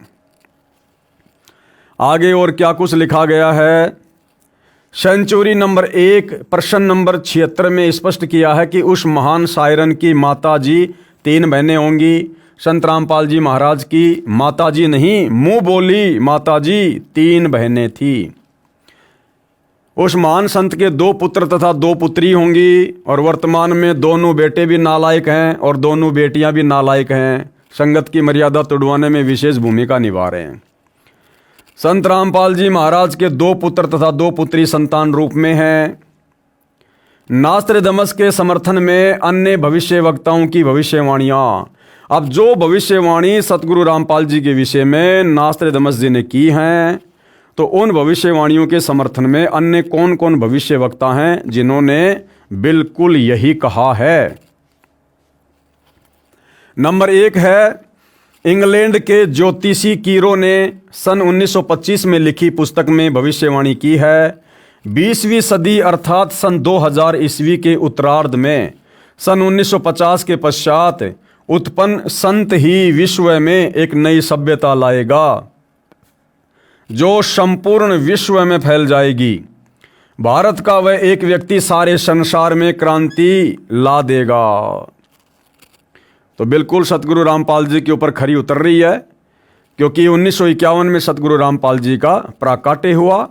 आगे और क्या कुछ लिखा गया है। सेंचुरी नंबर 1 प्रश्न नंबर 76 में स्पष्ट किया है कि उस महान शायरन की माता जी 3 बहनें होंगी। संत रामपाल जी महाराज की माता जी नहीं, मुंह बोली माता जी 3 बहनें थी। उस महान संत के 2 पुत्र तथा 2 पुत्री होंगी और वर्तमान में दोनों बेटे भी नालायक हैं और दोनों बेटियां भी नालायक हैं। संगत की मर्यादा तोड़वाने में विशेष भूमिका निभा रहे हैं। संत रामपाल जी महाराज के 2 पुत्र तथा 2 पुत्री संतान रूप में हैं। नास्त्रदमस के समर्थन में अन्य भविष्य वक्ताओं की भविष्यवाणियां। अब जो भविष्यवाणी सतगुरु रामपाल जी के विषय में नास्त्रदमस जी ने की हैं, तो उन भविष्यवाणियों के समर्थन में अन्य कौन कौन भविष्य वक्ता हैं जिन्होंने बिल्कुल यही कहा है। नंबर 1 है, इंग्लैंड के ज्योतिषी कीरो ने सन 1925 में लिखी पुस्तक में भविष्यवाणी की है। 20वीं सदी अर्थात सन 2000 ईस्वी के उत्तरार्ध में सन 1950 के पश्चात उत्पन्न संत ही विश्व में एक नई सभ्यता लाएगा जो संपूर्ण विश्व में फैल जाएगी। भारत का वह एक व्यक्ति सारे संसार में क्रांति ला देगा। तो बिल्कुल सतगुरु रामपाल जी के ऊपर खरी उतर रही है, क्योंकि 1951 में सतगुरु रामपाल जी का प्राकट्य हुआ।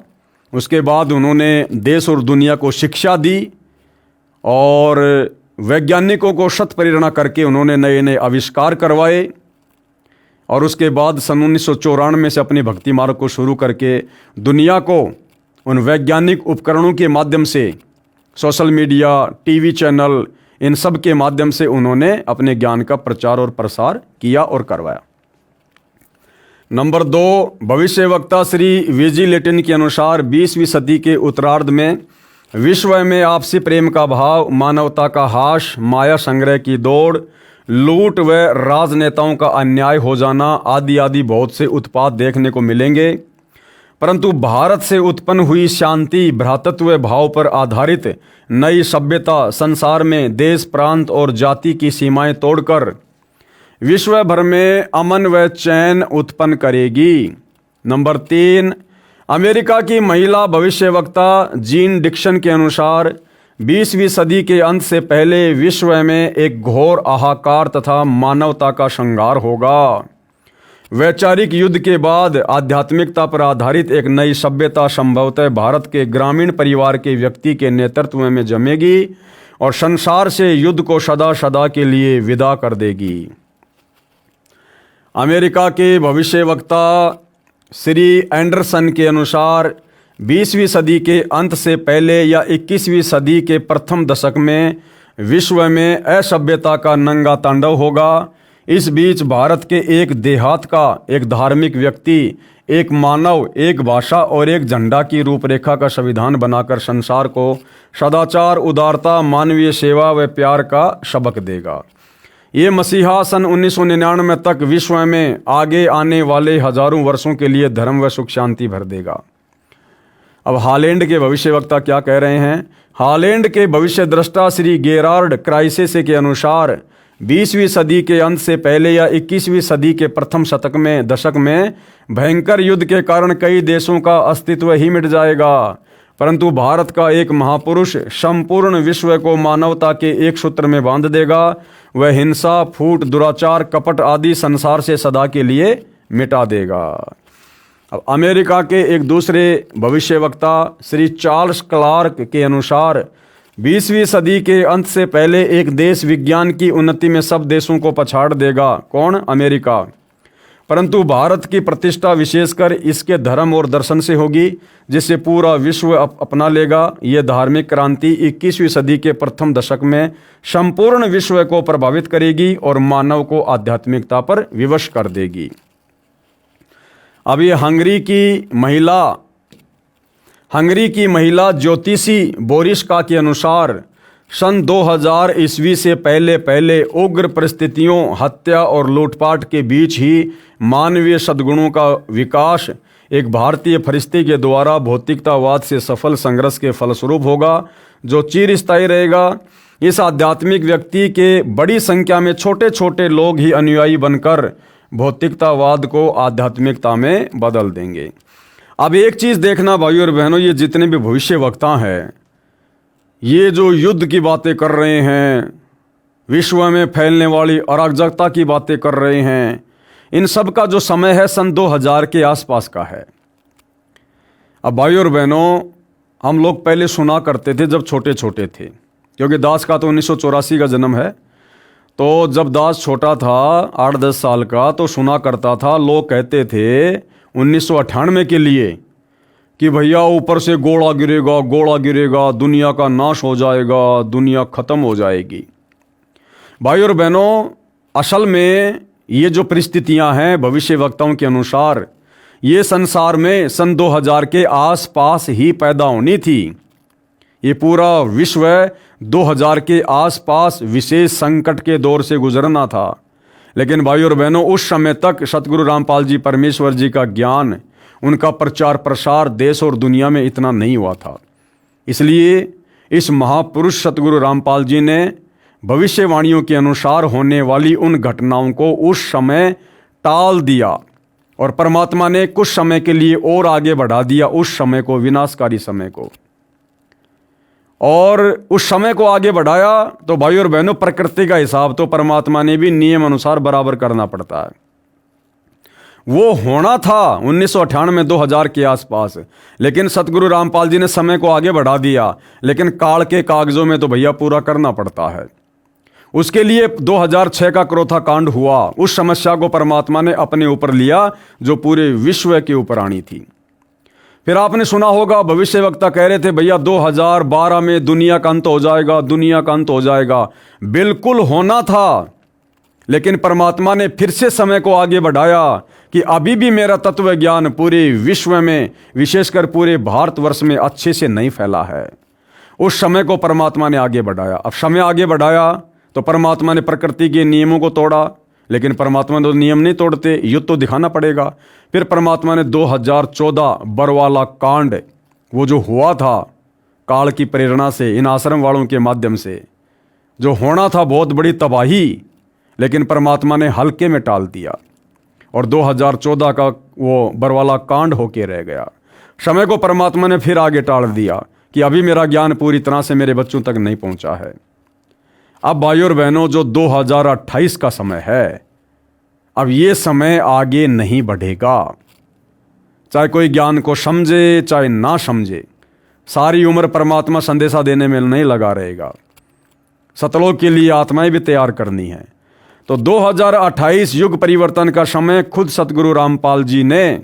उसके बाद उन्होंने देश और दुनिया को शिक्षा दी और वैज्ञानिकों को शत प्रेरणा करके उन्होंने नए नए आविष्कार करवाए। और उसके बाद सन 1994 से अपनी भक्ति मार्ग को शुरू करके दुनिया को उन वैज्ञानिक उपकरणों के माध्यम से, सोशल मीडिया, टीवी चैनल, इन सब के माध्यम से उन्होंने अपने ज्ञान का प्रचार और प्रसार किया और करवाया। नंबर 2, भविष्य वक्ता श्री विजिलेटिन के अनुसार 20वीं सदी के उत्तरार्ध में विश्व में आपसी प्रेम का भाव, मानवता का हास, माया संग्रह की दौड़, लूट व राजनेताओं का अन्याय हो जाना आदि आदि बहुत से उत्पाद देखने को मिलेंगे। परंतु भारत से उत्पन्न हुई शांति, भ्रातृत्व भाव पर आधारित नई सभ्यता संसार में देश, प्रांत और जाति की सीमाएं तोड़कर विश्व भर में अमन व चैन उत्पन्न करेगी। नंबर 3, अमेरिका की महिला भविष्यवक्ता जीन डिक्सन के अनुसार 20वीं सदी के अंत से पहले विश्व में एक घोर हाहाकार तथा मानवता का संहार होगा। वैचारिक युद्ध के बाद आध्यात्मिकता पर आधारित एक नई सभ्यता संभवतः भारत के ग्रामीण परिवार के व्यक्ति के नेतृत्व में जमेगी और संसार से युद्ध को सदा सदा के लिए विदा कर देगी। अमेरिका के भविष्यवक्ता श्री एंडरसन के अनुसार 20वीं सदी के अंत से पहले या 21वीं सदी के प्रथम दशक में विश्व में असभ्यता का नंगा तांडव होगा। इस बीच भारत के एक देहात का एक धार्मिक व्यक्ति, एक मानव, एक भाषा और एक झंडा की रूपरेखा का संविधान बनाकर संसार को सदाचार, उदारता, मानवीय सेवा व प्यार का सबक देगा। ये मसीहा सन 1999 तक विश्व में आगे आने वाले हजारों वर्षों के लिए धर्म व सुख शांति भर देगा। अब हालैंड के भविष्यवक्ता क्या कह रहे हैं? हालैंड के भविष्य दृष्टा श्री गेरार्ड क्राइसेसे के अनुसार 20वीं सदी के अंत से पहले या 21वीं सदी के प्रथम दशक में भयंकर युद्ध के कारण कई देशों का अस्तित्व ही मिट जाएगा, परंतु भारत का एक महापुरुष संपूर्ण विश्व को मानवता के एक सूत्र में बांध देगा। वह हिंसा, फूट, दुराचार, कपट आदि संसार से सदा के लिए मिटा देगा। अब अमेरिका के एक दूसरे भविष्यवक्ता श्री चार्ल्स क्लार्क के अनुसार 20वीं सदी के अंत से पहले एक देश विज्ञान की उन्नति में सब देशों को पछाड़ देगा। कौन? अमेरिका। परंतु भारत की प्रतिष्ठा विशेषकर इसके धर्म और दर्शन से होगी, जिसे पूरा विश्व अपना लेगा। यह धार्मिक क्रांति 21वीं सदी के प्रथम दशक में संपूर्ण विश्व को प्रभावित करेगी और मानव को आध्यात्मिकता पर विवश कर देगी। अब ये हंगरी की महिला ज्योतिषी बोरिस्का के अनुसार सन 2000 ईस्वी से पहले उग्र परिस्थितियों, हत्या और लूटपाट के बीच ही मानवीय सद्गुणों का विकास एक भारतीय फरिश्ते के द्वारा भौतिकतावाद से सफल संघर्ष के फलस्वरूप होगा, जो चिरस्थायी रहेगा। इस आध्यात्मिक व्यक्ति के बड़ी संख्या में छोटे छोटे लोग ही अनुयायी बनकर भौतिकतावाद को आध्यात्मिकता में बदल देंगे। अब एक चीज़ देखना भाइयों और बहनों, ये जितने भी भविष्य वक्ता हैं, ये जो युद्ध की बातें कर रहे हैं, विश्व में फैलने वाली अराजकता की बातें कर रहे हैं, इन सब का जो समय है सन 2000 के आसपास का है। अब भाइयों और बहनों, हम लोग पहले सुना करते थे जब छोटे छोटे थे, क्योंकि दास का तो 1984 का जन्म है, तो जब दास छोटा था 8-10 साल का, तो सुना करता था, लोग कहते थे 1998 के लिए कि भैया ऊपर से गोला गिरेगा, दुनिया का नाश हो जाएगा, दुनिया ख़त्म हो जाएगी। भाई और बहनों, असल में ये जो परिस्थितियां हैं भविष्य वक्ताओं के अनुसार, ये संसार में सन 2000 के आसपास ही पैदा होनी थी। ये पूरा विश्व 2000 के आसपास विशेष संकट के दौर से गुजरना था। लेकिन भाई और बहनों, उस समय तक सतगुरु रामपाल जी परमेश्वर जी का ज्ञान, उनका प्रचार प्रसार देश और दुनिया में इतना नहीं हुआ था। इसलिए इस महापुरुष सतगुरु रामपाल जी ने भविष्यवाणियों के अनुसार होने वाली उन घटनाओं को उस समय टाल दिया और परमात्मा ने कुछ समय के लिए और आगे बढ़ा दिया उस समय को, विनाशकारी समय को। और उस समय को आगे बढ़ाया तो भाई और बहनों, प्रकृति का हिसाब तो परमात्मा ने भी नियम अनुसार बराबर करना पड़ता है। वो होना था 1998 2000 के आसपास, लेकिन सतगुरु रामपाल जी ने समय को आगे बढ़ा दिया। लेकिन काल के कागजों में तो भैया पूरा करना पड़ता है। उसके लिए 2006 का क्रोथा कांड हुआ। उस समस्या को परमात्मा ने अपने ऊपर लिया जो पूरे विश्व के ऊपर आनी थी। फिर आपने सुना होगा, भविष्य वक्ता कह रहे थे भैया 2012 में दुनिया का अंत हो जाएगा, दुनिया का अंत हो जाएगा। बिल्कुल होना था, लेकिन परमात्मा ने फिर से समय को आगे बढ़ाया कि अभी भी मेरा तत्व ज्ञान पूरे विश्व में, विशेषकर पूरे भारतवर्ष में अच्छे से नहीं फैला है। उस समय को परमात्मा ने आगे बढ़ाया। अब समय आगे बढ़ाया तो परमात्मा ने प्रकृति के नियमों को तोड़ा, लेकिन परमात्मा तो नियम नहीं तोड़ते, युद्ध तो दिखाना पड़ेगा। फिर परमात्मा ने 2014 बरवाला कांड, वो जो हुआ था काल की प्रेरणा से, इन आश्रम वालों के माध्यम से जो होना था बहुत बड़ी तबाही, लेकिन परमात्मा ने हल्के में टाल दिया और 2014 का वो बरवाला कांड होके रह गया। समय को परमात्मा ने फिर आगे टाल दिया कि अभी मेरा ज्ञान पूरी तरह से मेरे बच्चों तक नहीं पहुंचा है। अब भाइयों और बहनों, जो 2028 का समय है, अब ये समय आगे नहीं बढ़ेगा। चाहे कोई ज्ञान को समझे चाहे ना समझे, सारी उम्र परमात्मा संदेशा देने में नहीं लगा रहेगा। सतलोक के लिए आत्माएं भी तैयार करनी है। तो 2028 युग परिवर्तन का समय खुद सतगुरु रामपाल जी ने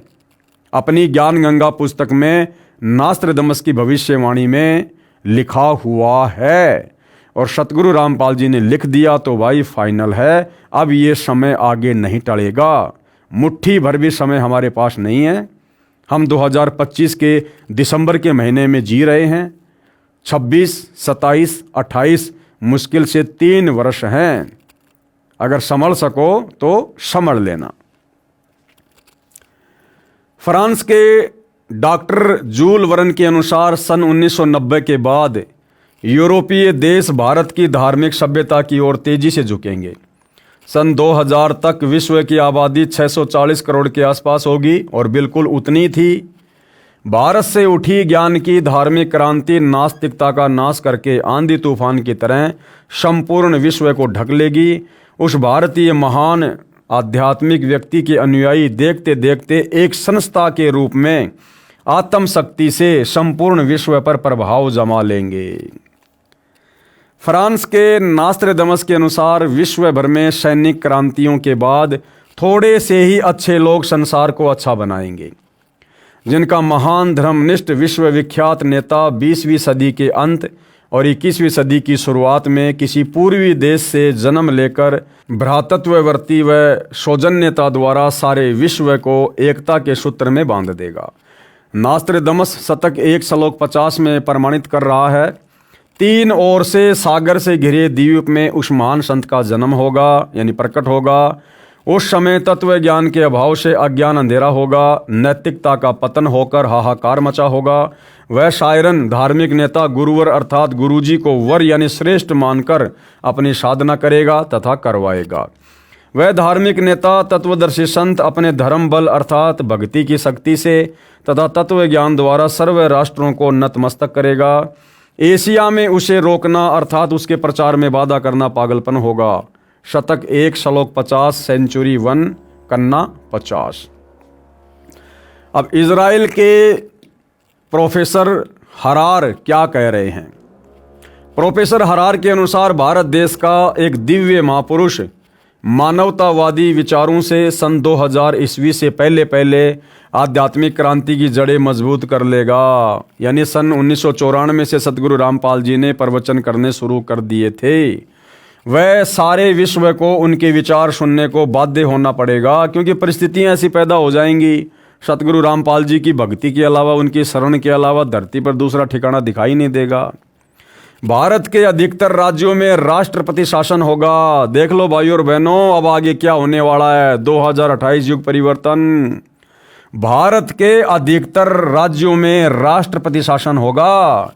अपनी ज्ञान गंगा पुस्तक में नास्त्रदमस की भविष्यवाणी में लिखा हुआ है। और सतगुरु रामपाल जी ने लिख दिया तो भाई फाइनल है। अब ये समय आगे नहीं टलेगा। मुट्ठी भर भी समय हमारे पास नहीं है। हम 2025 के दिसंबर के महीने में जी रहे हैं। 26, 27, 28 मुश्किल से 3 वर्ष हैं। अगर संभल सको तो संभल लेना। फ्रांस के डॉक्टर जूल वर्न के अनुसार सन 1990 के बाद यूरोपीय देश भारत की धार्मिक सभ्यता की ओर तेजी से झुकेंगे। सन 2000 तक विश्व की आबादी 640 करोड़ के आसपास होगी और बिल्कुल उतनी थी। भारत से उठी ज्ञान की धार्मिक क्रांति नास्तिकता का नाश करके आंधी तूफान की तरह संपूर्ण विश्व को ढक लेगी। उस भारतीय महान आध्यात्मिक व्यक्ति के अनुयायी देखते देखते एक संस्था के रूप में आत्मशक्ति से संपूर्ण विश्व पर प्रभाव जमा लेंगे। फ्रांस के नास्त्रडमस के अनुसार विश्व भर में सैनिक क्रांतियों के बाद थोड़े से ही अच्छे लोग संसार को अच्छा बनाएंगे, जिनका महान धर्मनिष्ठ विश्वविख्यात नेता 20वीं सदी के अंत और 21वीं सदी की शुरुआत में किसी पूर्वी देश से जन्म लेकर भ्रातृत्ववर्ती व सौजन्यता द्वारा सारे विश्व को एकता के सूत्र में बांध देगा। नास्त्रडमस शतक 1 श्लोक 50 में प्रमाणित कर रहा है, 3 ओर से सागर से घिरे द्वीप में उस महान संत का जन्म होगा, यानी प्रकट होगा। उस समय तत्व ज्ञान के अभाव से अज्ञान अंधेरा होगा, नैतिकता का पतन होकर हाहाकार मचा होगा। वह शायरन धार्मिक नेता गुरुवर अर्थात गुरुजी को वर यानी श्रेष्ठ मानकर अपनी साधना करेगा तथा करवाएगा। वह धार्मिक नेता तत्वदर्शी संत अपने धर्म बल अर्थात भक्ति की शक्ति से तथा तत्व ज्ञान द्वारा सर्व राष्ट्रों को नतमस्तक करेगा। एशिया में उसे रोकना अर्थात उसके प्रचार में बाधा करना पागलपन होगा। शतक 1 श्लोक 50 सेंचुरी 1 कन्ना 50। अब इजराइल के प्रोफेसर हरार क्या कह रहे हैं? प्रोफेसर हरार के अनुसार भारत देश का एक दिव्य महापुरुष मानवतावादी विचारों से सन 2000 ईस्वी से पहले आध्यात्मिक क्रांति की जड़ें मजबूत कर लेगा। यानी सन 1994 से सतगुरु रामपाल जी ने प्रवचन करने शुरू कर दिए थे। वह सारे विश्व को उनके विचार सुनने को बाध्य होना पड़ेगा, क्योंकि परिस्थितियां ऐसी पैदा हो जाएंगी। सतगुरु रामपाल जी की भक्ति के अलावा, उनकी शरण के अलावा धरती पर दूसरा ठिकाना दिखाई नहीं देगा। भारत के अधिकतर राज्यों में राष्ट्रपति शासन होगा। देख लो भाइयों और बहनों, अब आगे क्या होने वाला है। 2028 युग परिवर्तन। भारत के अधिकतर राज्यों में राष्ट्रपति शासन होगा।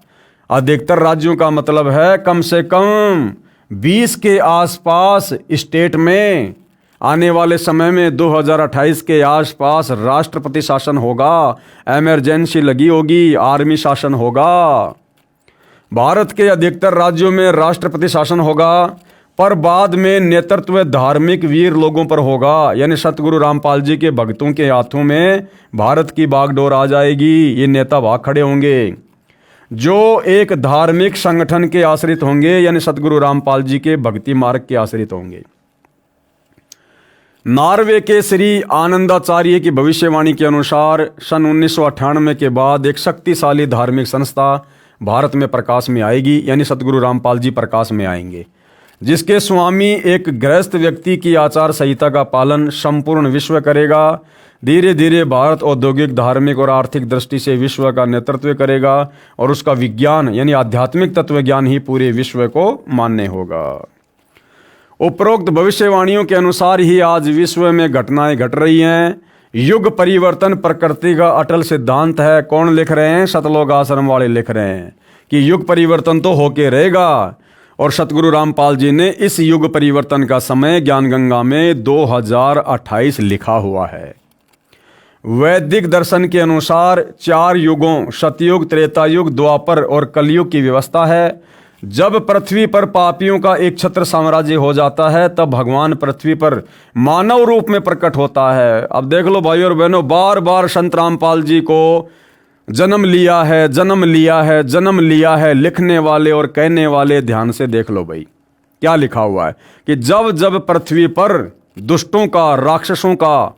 अधिकतर राज्यों का मतलब है कम से कम 20 के आसपास स्टेट में आने वाले समय में 2028 के आसपास राष्ट्रपति शासन होगा। इमरजेंसी लगी होगी, आर्मी शासन होगा। भारत के अधिकतर राज्यों में राष्ट्रपति शासन होगा, पर बाद में नेतृत्व धार्मिक वीर लोगों पर होगा। यानी सतगुरु रामपाल जी के भक्तों के हाथों में भारत की बागडोर आ जाएगी। ये नेता भाग खड़े होंगे जो एक धार्मिक संगठन के आश्रित होंगे, यानी सतगुरु रामपाल जी के भक्ति मार्ग के आश्रित होंगे। नॉर्वे के श्री आनंदाचार्य की भविष्यवाणी के अनुसार सन 1998 के बाद एक शक्तिशाली धार्मिक संस्था भारत में प्रकाश में आएगी, यानी सतगुरु रामपाल जी प्रकाश में आएंगे, जिसके स्वामी एक गृहस्थ व्यक्ति की आचार संहिता का पालन संपूर्ण विश्व करेगा। धीरे धीरे भारत औद्योगिक, धार्मिक और आर्थिक दृष्टि से विश्व का नेतृत्व करेगा और उसका विज्ञान यानी आध्यात्मिक तत्व ज्ञान ही पूरे विश्व को मान्य होगा। उपरोक्त भविष्यवाणियों के अनुसार ही आज विश्व में घटनाएं घट रही हैं। युग परिवर्तन प्रकृति का अटल सिद्धांत है। कौन लिख रहे हैं? सतलोक आश्रम वाले लिख रहे हैं कि युग परिवर्तन तो होके रहेगा। और सतगुरु रामपाल जी ने इस युग परिवर्तन का समय ज्ञान गंगा में 2028 लिखा हुआ है। वैदिक दर्शन के अनुसार 4 युगों सतयुग, त्रेतायुग, द्वापर और कलयुग की व्यवस्था है। जब पृथ्वी पर पापियों का एक छत्र साम्राज्य हो जाता है, तब भगवान पृथ्वी पर मानव रूप में प्रकट होता है। अब देख लो भाइयों और बहनों, बार बार संत रामपाल जी को जन्म लिया है, जन्म लिया है, जन्म लिया है लिखने वाले और कहने वाले ध्यान से देख लो भाई, क्या लिखा हुआ है कि जब जब पृथ्वी पर दुष्टों का, राक्षसों का,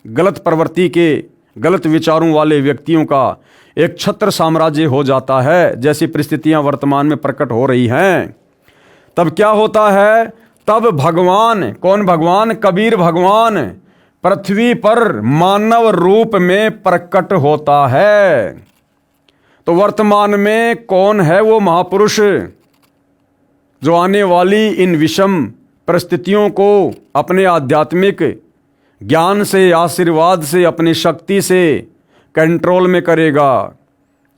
गलत प्रवृत्ति के, गलत विचारों वाले व्यक्तियों का एक छत्र साम्राज्य हो जाता है, जैसी परिस्थितियां वर्तमान में प्रकट हो रही हैं, तब क्या होता है? तब भगवान, कौन भगवान? कबीर भगवान पृथ्वी पर मानव रूप में प्रकट होता है। तो वर्तमान में कौन है वो महापुरुष जो आने वाली इन विषम परिस्थितियों को अपने आध्यात्मिक ज्ञान से, आशीर्वाद से, अपनी शक्ति से कंट्रोल में करेगा?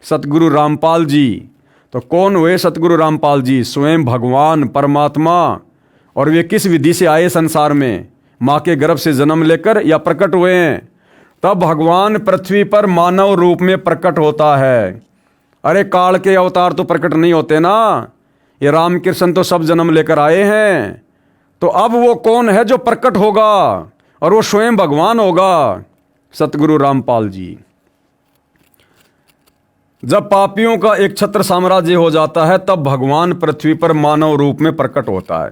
सतगुरु रामपाल जी। तो कौन हुए सतगुरु रामपाल जी? स्वयं भगवान परमात्मा। और वे किस विधि से आए संसार में? माँ के गर्भ से जन्म लेकर या प्रकट हुए हैं? तब भगवान पृथ्वी पर मानव रूप में प्रकट होता है। अरे काल के अवतार तो प्रकट नहीं होते ना, ये रामकृष्ण तो सब जन्म लेकर आए हैं। तो अब वो कौन है जो प्रकट होगा? और वो स्वयं भगवान होगा, सतगुरु रामपाल जी। जब पापियों का एक छत्र साम्राज्य हो जाता है तब भगवान पृथ्वी पर मानव रूप में प्रकट होता है।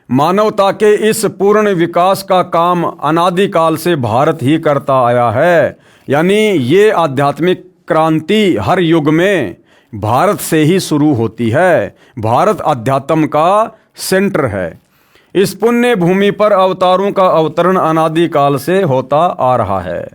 मानवता के इस पूर्ण विकास का काम अनादिकाल से भारत ही करता आया है। यानी ये आध्यात्मिक क्रांति हर युग में भारत से ही शुरू होती है। भारत अध्यात्म का सेंटर है। इस पुण्य भूमि पर अवतारों का अवतरण अनादिकाल से होता आ रहा है।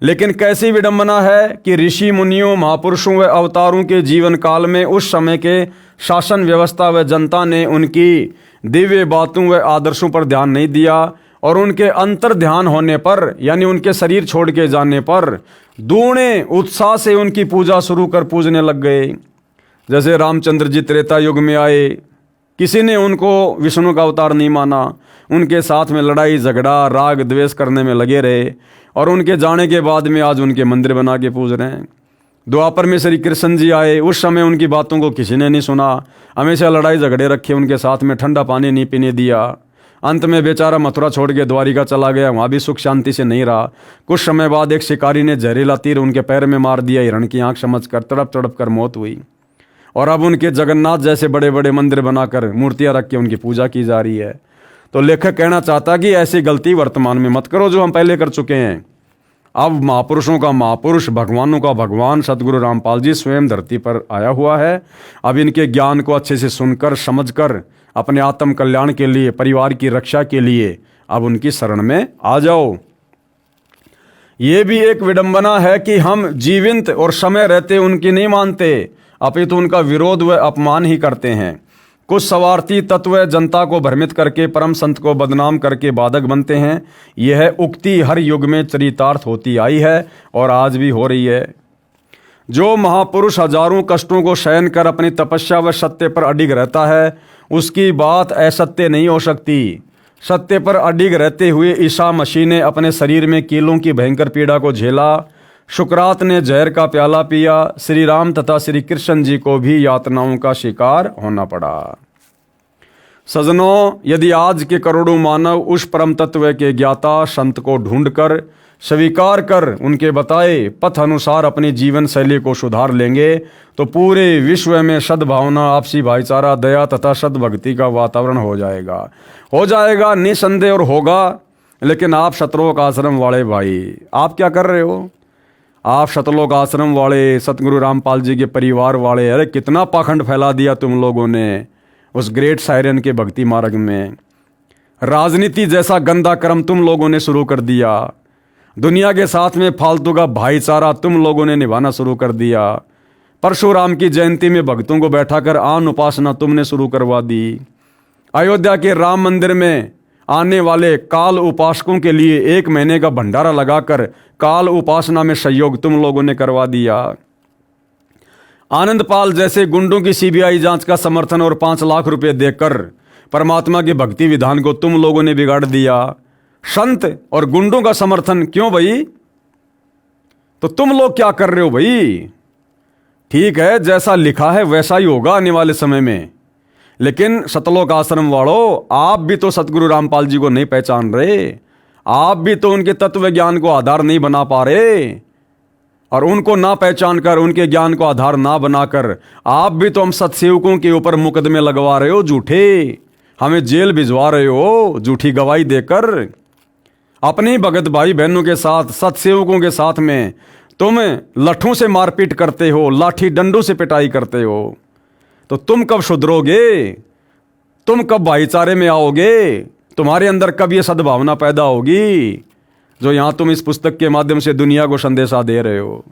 लेकिन कैसी विडंबना है कि ऋषि मुनियों, महापुरुषों व अवतारों के जीवन काल में उस समय के शासन व्यवस्था व जनता ने उनकी दिव्य बातों व आदर्शों पर ध्यान नहीं दिया और उनके अंतर ध्यान होने पर, यानी उनके शरीर छोड़ के जाने पर, दूने उत्साह से उनकी पूजा शुरू कर पूजने लग गए। जैसे रामचंद्र जी त्रेता युग में आए, किसी ने उनको विष्णु का अवतार नहीं माना, उनके साथ में लड़ाई झगड़ा राग द्वेष करने में लगे रहे और उनके जाने के बाद में आज उनके मंदिर बना के पूज रहे हैं। द्वापर में श्री कृष्ण जी आए, उस समय उनकी बातों को किसी ने नहीं सुना, हमेशा लड़ाई झगड़े रखे उनके साथ में, ठंडा पानी नहीं पीने दिया। अंत में बेचारा मथुरा छोड़ के द्वारिका चला गया, वहाँ भी सुख शांति से नहीं रहा। कुछ समय बाद एक शिकारी ने जहरीला तीर उनके पैर में मार दिया, हिरण की आंख समझकर तड़प तड़प कर मौत हुई। और अब उनके जगन्नाथ जैसे बड़े बड़े मंदिर बनाकर मूर्तियां रख के उनकी पूजा की जा रही है। तो लेखक कहना चाहता कि ऐसी गलती वर्तमान में मत करो जो हम पहले कर चुके हैं। अब महापुरुषों का महापुरुष, भगवानों का भगवान सतगुरु रामपाल जी स्वयं धरती पर आया हुआ है। अब इनके ज्ञान को अच्छे से सुनकर समझकर अपने आत्म कल्याण के लिए, परिवार की रक्षा के लिए अब उनकी शरण में आ जाओ। ये भी एक विडंबना है कि हम जीवित और समय रहते उनकी नहीं मानते, अपितु उनका विरोध व अपमान ही करते हैं। कुछ स्वार्थी तत्व जनता को भ्रमित करके परम संत को बदनाम करके बाधक बनते हैं। यह उक्ति हर युग में चरितार्थ होती आई है और आज भी हो रही है। जो महापुरुष हजारों कष्टों को सहन कर अपनी तपस्या व सत्य पर अडिग रहता है, उसकी बात असत्य नहीं हो सकती। सत्य पर अडिग रहते हुए ईसा मसीह ने अपने शरीर में कीलों की भयंकर पीड़ा को झेला। शुक्रात ने जहर का प्याला पिया। श्री राम तथा श्री कृष्ण जी को भी यातनाओं का शिकार होना पड़ा। सजनों, यदि आज के करोड़ों मानव उस परम तत्व के ज्ञाता संत को ढूंढकर स्वीकार कर उनके बताए पथ अनुसार अपनी जीवन शैली को सुधार लेंगे तो पूरे विश्व में सद्भावना, आपसी भाईचारा, दया तथा सद्भक्ति का वातावरण हो जाएगा निसंदेह और होगा। लेकिन आप सतलोक आश्रम वाले भाई, आप क्या कर रहे हो? आप सतलोक आश्रम वाले, सतगुरु रामपाल जी के परिवार वाले, अरे कितना पाखंड फैला दिया तुम लोगों ने उस ग्रेट सायरन के भक्ति मार्ग में। राजनीति जैसा गंदा कर्म तुम लोगों ने शुरू कर दिया। दुनिया के साथ में फालतू का भाईचारा तुम लोगों ने निभाना शुरू कर दिया। परशुराम की जयंती में भक्तों को बैठाकर आन उपासना तुमने शुरू करवा दी। अयोध्या के राम मंदिर में आने वाले काल उपासकों के लिए 1 महीने का भंडारा लगाकर काल उपासना में सहयोग तुम लोगों ने करवा दिया। आनंदपाल जैसे गुंडों की सीबीआई जांच का समर्थन और 5 लाख रुपए देकर परमात्मा के भक्ति विधान को तुम लोगों ने बिगाड़ दिया। संत और गुंडों का समर्थन क्यों भाई? तो तुम लोग क्या कर रहे हो भाई? ठीक है, जैसा लिखा है वैसा ही होगा आने वाले समय में। लेकिन सतलोक आश्रम वालों, आप भी तो सतगुरु रामपाल जी को नहीं पहचान रहे। आप भी तो उनके तत्व ज्ञान को आधार नहीं बना पा रहे। और उनको ना पहचान कर, उनके ज्ञान को आधार ना बनाकर आप भी तो हम सत्सेवकों के ऊपर मुकदमे लगवा रहे हो झूठे। हमें जेल भिजवा रहे हो झूठी गवाही देकर। अपने भगत भाई बहनों के साथ, सत्सेवकों के साथ में तुम लठों से मारपीट करते हो, लाठी डंडों से पिटाई करते हो। तो तुम कब सुधरोगे? तुम कब भाईचारे में आओगे? तुम्हारे अंदर कब ये सद्भावना पैदा होगी जो यहां तुम इस पुस्तक के माध्यम से दुनिया को संदेशा दे रहे हो?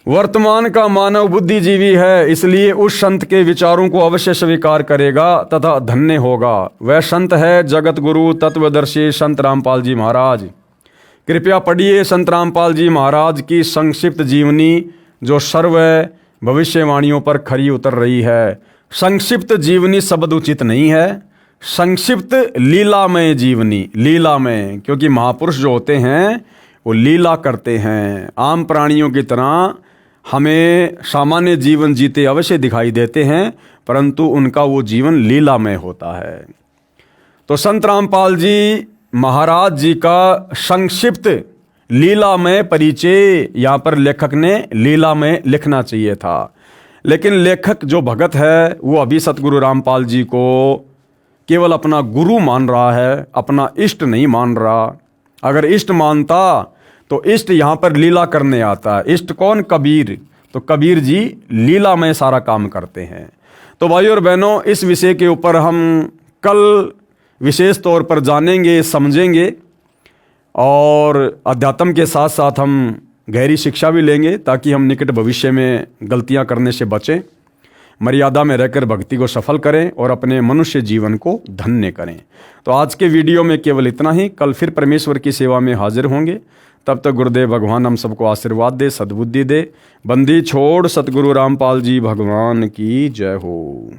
वर्तमान का मानव बुद्धिजीवी है, इसलिए उस संत के विचारों को अवश्य स्वीकार करेगा तथा धन्य होगा। वह संत है जगत गुरु तत्वदर्शी संत रामपाल जी महाराज। कृपया पढ़िए संत रामपाल जी महाराज की संक्षिप्त जीवनी जो सर्व भविष्यवाणियों पर खरी उतर रही है। संक्षिप्त जीवनी शब्द उचित नहीं है, संक्षिप्त लीलामय जीवनी, लीलामय, क्योंकि महापुरुष जो होते हैं वो लीला करते हैं। आम प्राणियों की तरह हमें सामान्य जीवन जीते अवश्य दिखाई देते हैं, परंतु उनका वो जीवन लीलामय होता है। तो संत रामपाल जी महाराज जी का संक्षिप्त लीलामय परिचय यहाँ पर लेखक ने लीलामय लिखना चाहिए था, लेकिन लेखक जो भगत है वो अभी सतगुरु रामपाल जी को केवल अपना गुरु मान रहा है, अपना इष्ट नहीं मान रहा। अगर इष्ट मानता तो इष्ट यहाँ पर लीला करने आता है। इष्ट कौन? कबीर। तो कबीर जी लीला में सारा काम करते हैं। तो भाइयों और बहनों, इस विषय के ऊपर हम कल विशेष तौर पर जानेंगे, समझेंगे, और अध्यात्म के साथ साथ हम गहरी शिक्षा भी लेंगे ताकि हम निकट भविष्य में गलतियां करने से बचें, मर्यादा में रहकर भक्ति को सफल करें और अपने मनुष्य जीवन को धन्य करें। तो आज के वीडियो में केवल इतना ही। कल फिर परमेश्वर की सेवा में हाजिर होंगे। तब तक गुरुदेव भगवान हम सबको आशीर्वाद दे, सद्बुद्धि दे। बंदी छोड़ सतगुरु रामपाल जी भगवान की जय हो।